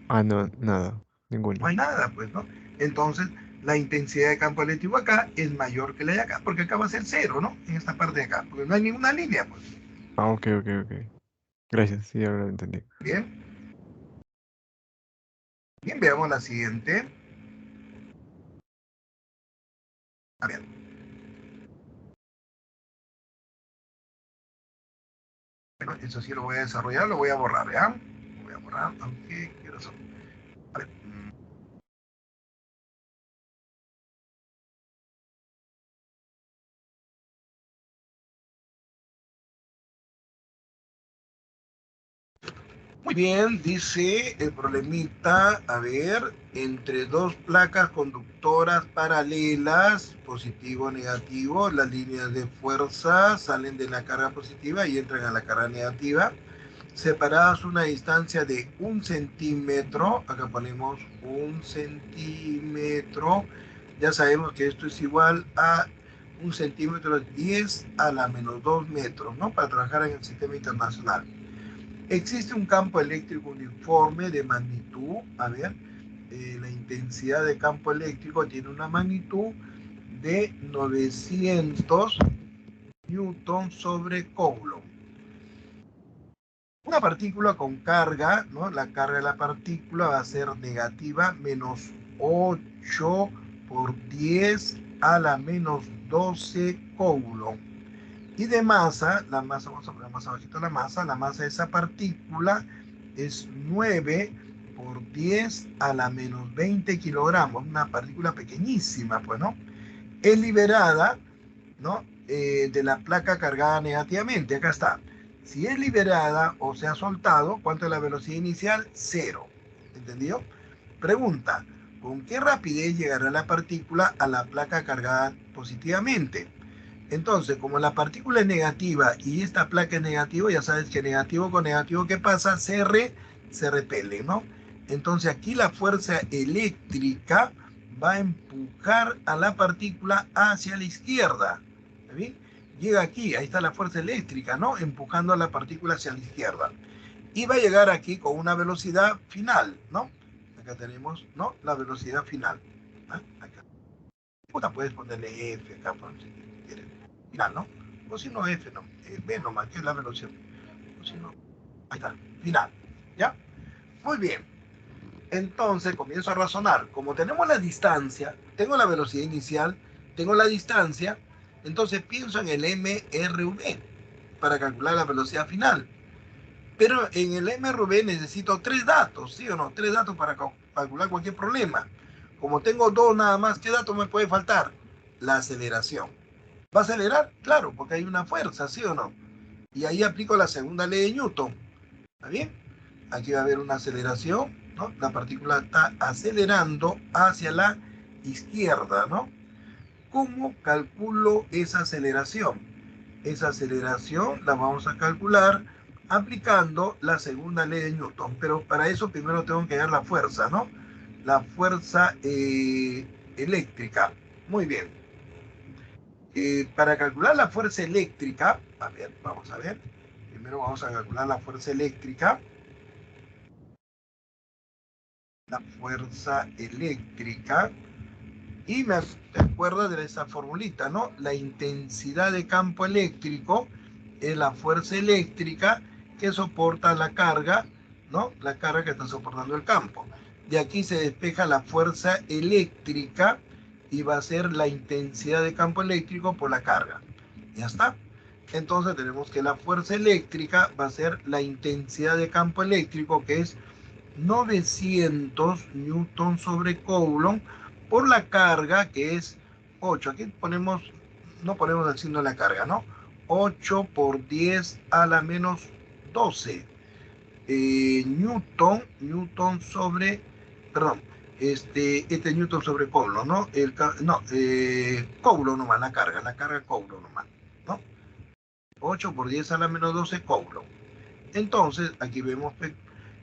Ah, no, nada. No Ninguna. hay nada, pues, ¿no? Entonces, la intensidad de campo eléctrico acá es mayor que la de acá, porque acá va a ser cero, ¿no? En esta parte de acá, porque no hay ninguna línea, pues. Ah, ok, ok, ok. Gracias, sí, ahora lo entendí. Bien, bien, veamos la siguiente. A ver, bueno, eso sí lo voy a desarrollar, lo voy a borrar, ¿ya? Lo voy a borrar, aunque quiero hacer. A ver. Muy bien, dice el problemita, a ver, entre dos placas conductoras paralelas, positivo o negativo, las líneas de fuerza salen de la carga positiva y entran a la carga negativa, separadas una distancia de 1 centímetro, acá ponemos 1 centímetro, ya sabemos que esto es igual a 1 centímetro 10 a la menos 2 metros, ¿no? Para trabajar en el sistema internacional. Existe un campo eléctrico uniforme de magnitud, a ver, la intensidad de campo eléctrico tiene una magnitud de 900 newton sobre coulomb. Una partícula con carga, ¿no? La carga de la partícula va a ser negativa menos 8 por 10 a la menos 12 coulomb. Y de masa, la masa, vamos a poner más abajito la masa de esa partícula es 9 por 10 a la menos 20 kilogramos, una partícula pequeñísima, pues, ¿no? Es liberada, ¿no? De la placa cargada negativamente, acá está. Si es liberada o se ha soltado, ¿cuánto es la velocidad inicial? Cero. ¿Entendido? Pregunta, ¿con qué rapidez llegará la partícula a la placa cargada positivamente? Entonces, como la partícula es negativa y esta placa es negativa, ya sabes que negativo con negativo, ¿qué pasa? Se repele, ¿no? Entonces aquí la fuerza eléctrica va a empujar a la partícula hacia la izquierda. ¿Está bien? Llega aquí, ahí está la fuerza eléctrica, ¿no? Empujando a la partícula hacia la izquierda. Y va a llegar aquí con una velocidad final, ¿no? Acá tenemos, ¿no? La velocidad final. ¿Ah? Acá. Puedes ponerle F acá, por si quieres. Final, ¿no? O si no, F, no. B nomás, que es la velocidad. O si no, ahí está, final. ¿Ya? Muy bien. Entonces comienzo a razonar. Como tenemos la distancia, tengo la velocidad inicial, tengo la distancia, entonces pienso en el MRV para calcular la velocidad final. Pero en el MRV necesito tres datos, ¿sí o no? Tres datos para calcular cualquier problema. Como tengo dos nada más, ¿qué dato me puede faltar? La aceleración. ¿Va a acelerar? Claro, porque hay una fuerza, ¿sí o no? Y ahí aplico la segunda ley de Newton. ¿Está bien? Aquí va a haber una aceleración, ¿no? La partícula está acelerando hacia la izquierda, ¿no? ¿Cómo calculo esa aceleración? Esa aceleración la vamos a calcular aplicando la segunda ley de Newton, pero para eso primero tengo que dar la fuerza, ¿no? La fuerza eléctrica. Muy bien. Para calcular la fuerza eléctrica, a ver, vamos a ver. Primero vamos a calcular la fuerza eléctrica. la fuerza eléctrica. Y te acuerdas de esa formulita, ¿no? La intensidad de campo eléctrico es la fuerza eléctrica que soporta la carga, ¿no? La carga que está soportando el campo. De aquí se despeja la fuerza eléctrica y va a ser la intensidad de campo eléctrico por la carga. Ya está. Entonces tenemos que la fuerza eléctrica va a ser la intensidad de campo eléctrico, que es 900 newton sobre coulomb por la carga, que es 8. Aquí ponemos, no ponemos el signo de la carga, ¿no? 8 por 10 a la menos 12. Newton sobre, perdón, este newton sobre coulomb, ¿no? Coulomb nomás, la carga coulomb nomás, ¿no? 8 por 10 a la menos 12 coulomb. Entonces, aquí vemos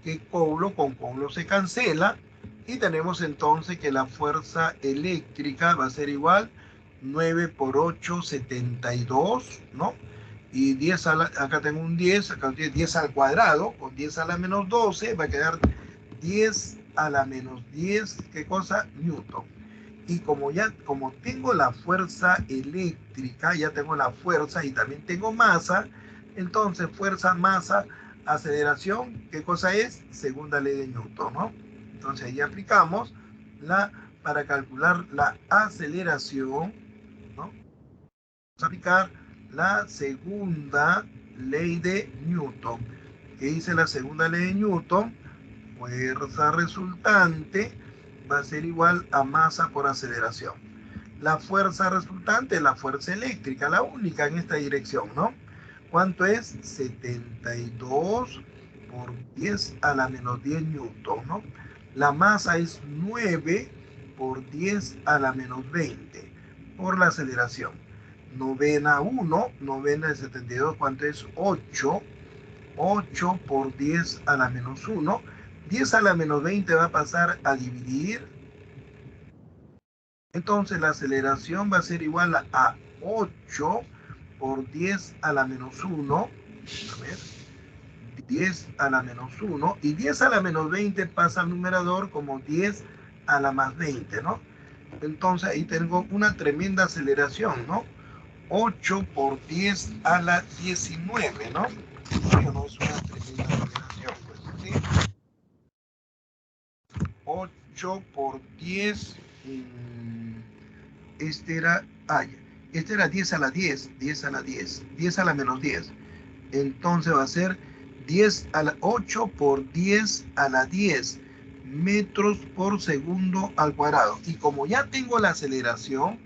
que coulomb con coulomb se cancela y tenemos entonces que la fuerza eléctrica va a ser igual 9 por 8, 72, ¿no? Y 10 acá tengo un 10, acá tengo 10 al cuadrado, con 10 a la menos 12 va a quedar 10 a la menos 10, ¿qué cosa? Newton. Y como tengo la fuerza eléctrica, ya tengo la fuerza y también tengo masa, entonces fuerza, masa, aceleración, ¿qué cosa es? Segunda ley de Newton, ¿no? Entonces ahí aplicamos para calcular la aceleración, ¿no? Vamos a aplicar la segunda ley de Newton. ¿Qué dice la segunda ley de Newton? Fuerza resultante va a ser igual a masa por aceleración. La fuerza resultante es la fuerza eléctrica, la única en esta dirección, ¿no? ¿Cuánto es? 72 por 10 a la menos 10 newton, ¿no? La masa es 9 por 10 a la menos 20 por la aceleración. Novena 1, novena de 72, ¿cuánto es? 8. 8 por 10 a la menos 1. 10 a la menos 20 va a pasar a dividir. Entonces la aceleración va a ser igual a 8 por 10 a la menos 1. A ver. 10 a la menos 1. Y 10 a la menos 20 pasa al numerador como 10 a la más 20, ¿no? Entonces ahí tengo una tremenda aceleración, ¿no? 8 por 10 a la 19, ¿no? Eso no es una tremenda aceleración, pues, ¿sí? 8 por 10, este era 10 a la 10, 10 a la 10, 10 a la menos 10. Entonces va a ser 8 por 10 a la 10 metros por segundo al cuadrado. Y como ya tengo la aceleración,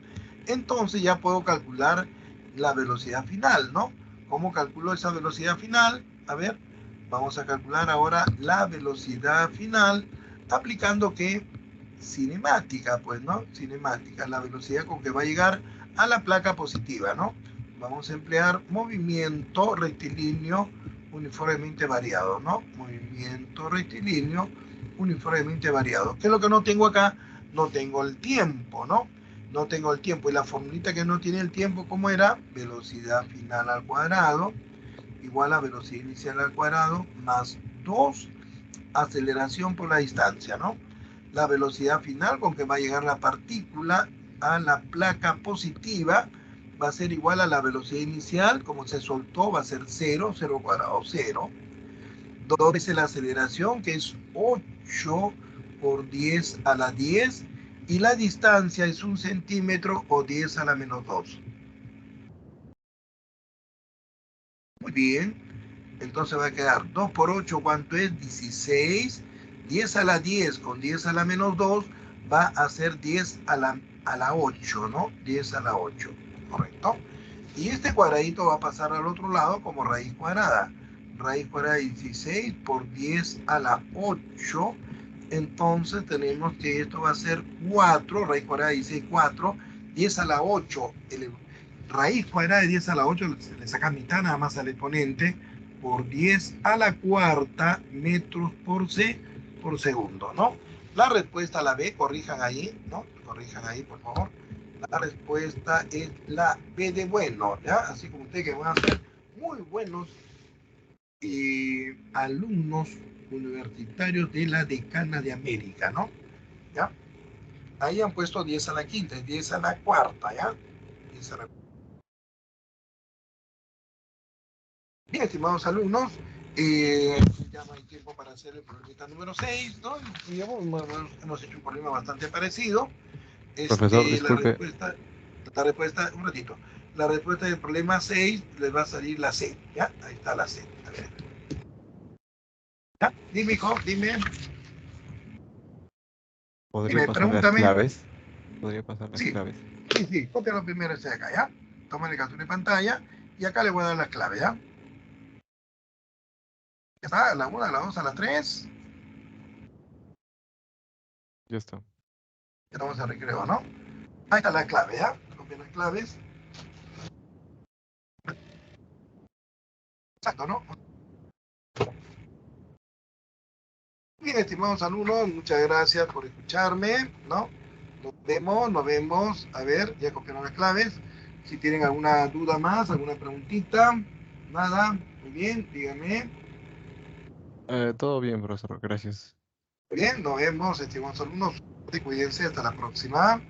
entonces ya puedo calcular la velocidad final, ¿no? ¿Cómo calculo esa velocidad final? A ver, vamos a calcular ahora la velocidad final aplicando que cinemática, pues, ¿no? Cinemática, la velocidad con que va a llegar a la placa positiva, ¿no? Vamos a emplear movimiento rectilíneo uniformemente variado, ¿no? Movimiento rectilíneo uniformemente variado. ¿Qué es lo que no tengo acá? No tengo el tiempo, ¿no? No tengo el tiempo. Y la formulita que no tiene el tiempo, ¿cómo era? Velocidad final al cuadrado igual a velocidad inicial al cuadrado más 2 aceleración por la distancia, ¿no? La velocidad final con que va a llegar la partícula a la placa positiva va a ser igual a la velocidad inicial, como se soltó, va a ser 0, 0 cuadrado, 0. 2 veces la aceleración, que es 8 por 10 a la 10, y la distancia es 1 centímetro o 10 a la menos 2. Muy bien, entonces va a quedar 2 por 8, ¿cuánto es? 16. 10 a la 10 con 10 a la menos 2 va a ser 10 a la 8, ¿no? 10 a la 8, ¿correcto? Y este cuadradito va a pasar al otro lado como raíz cuadrada. Raíz cuadrada de 16 por 10 a la 8. Entonces tenemos que esto va a ser 4, raíz cuadrada de 16, 4. 10 a la 8, raíz cuadrada de 10 a la 8, le saca mitad nada más al exponente, por 10 a la cuarta metros por segundo, ¿no? La respuesta a la B, corrijan ahí, ¿no? Corrijan ahí, por favor. La respuesta es la B de bueno, ¿ya? Así como ustedes que van a ser muy buenos alumnos universitarios de la Decana de América, ¿no? ¿Ya? Ahí han puesto 10 a la quinta, 10 a la cuarta, ¿ya? 10 a la... Bien, estimados alumnos, ya no hay tiempo para hacer el problema número 6, ¿no? Y hemos hecho un problema bastante parecido. Profesor, La disculpe. respuesta, un ratito. La respuesta del problema 6 les va a salir la C, ¿ya? Ahí está la C. A ver. ¿Ya? Dime, hijo, dime. ¿Podría Dime, pasar las pregúntame. claves? ¿Podría pasar las Sí, claves? sí, cópialo primero ese de acá, ¿ya? Tómale captura de pantalla y acá le voy a dar las claves, ¿ya? Ya está, a la 1, a la 2, a la 3. Ya está. Ya estamos en recreo, ¿no? Ahí está la clave, ¿ya? Copia las claves. Exacto, ¿no? Bien, estimados alumnos, muchas gracias por escucharme, ¿no? Nos vemos. A ver, ya copiaron las claves. Si tienen alguna duda más, alguna preguntita, nada, muy bien, díganme. Todo bien, profesor. Gracias. Muy bien, nos vemos, estimados alumnos. Cuídense, hasta la próxima.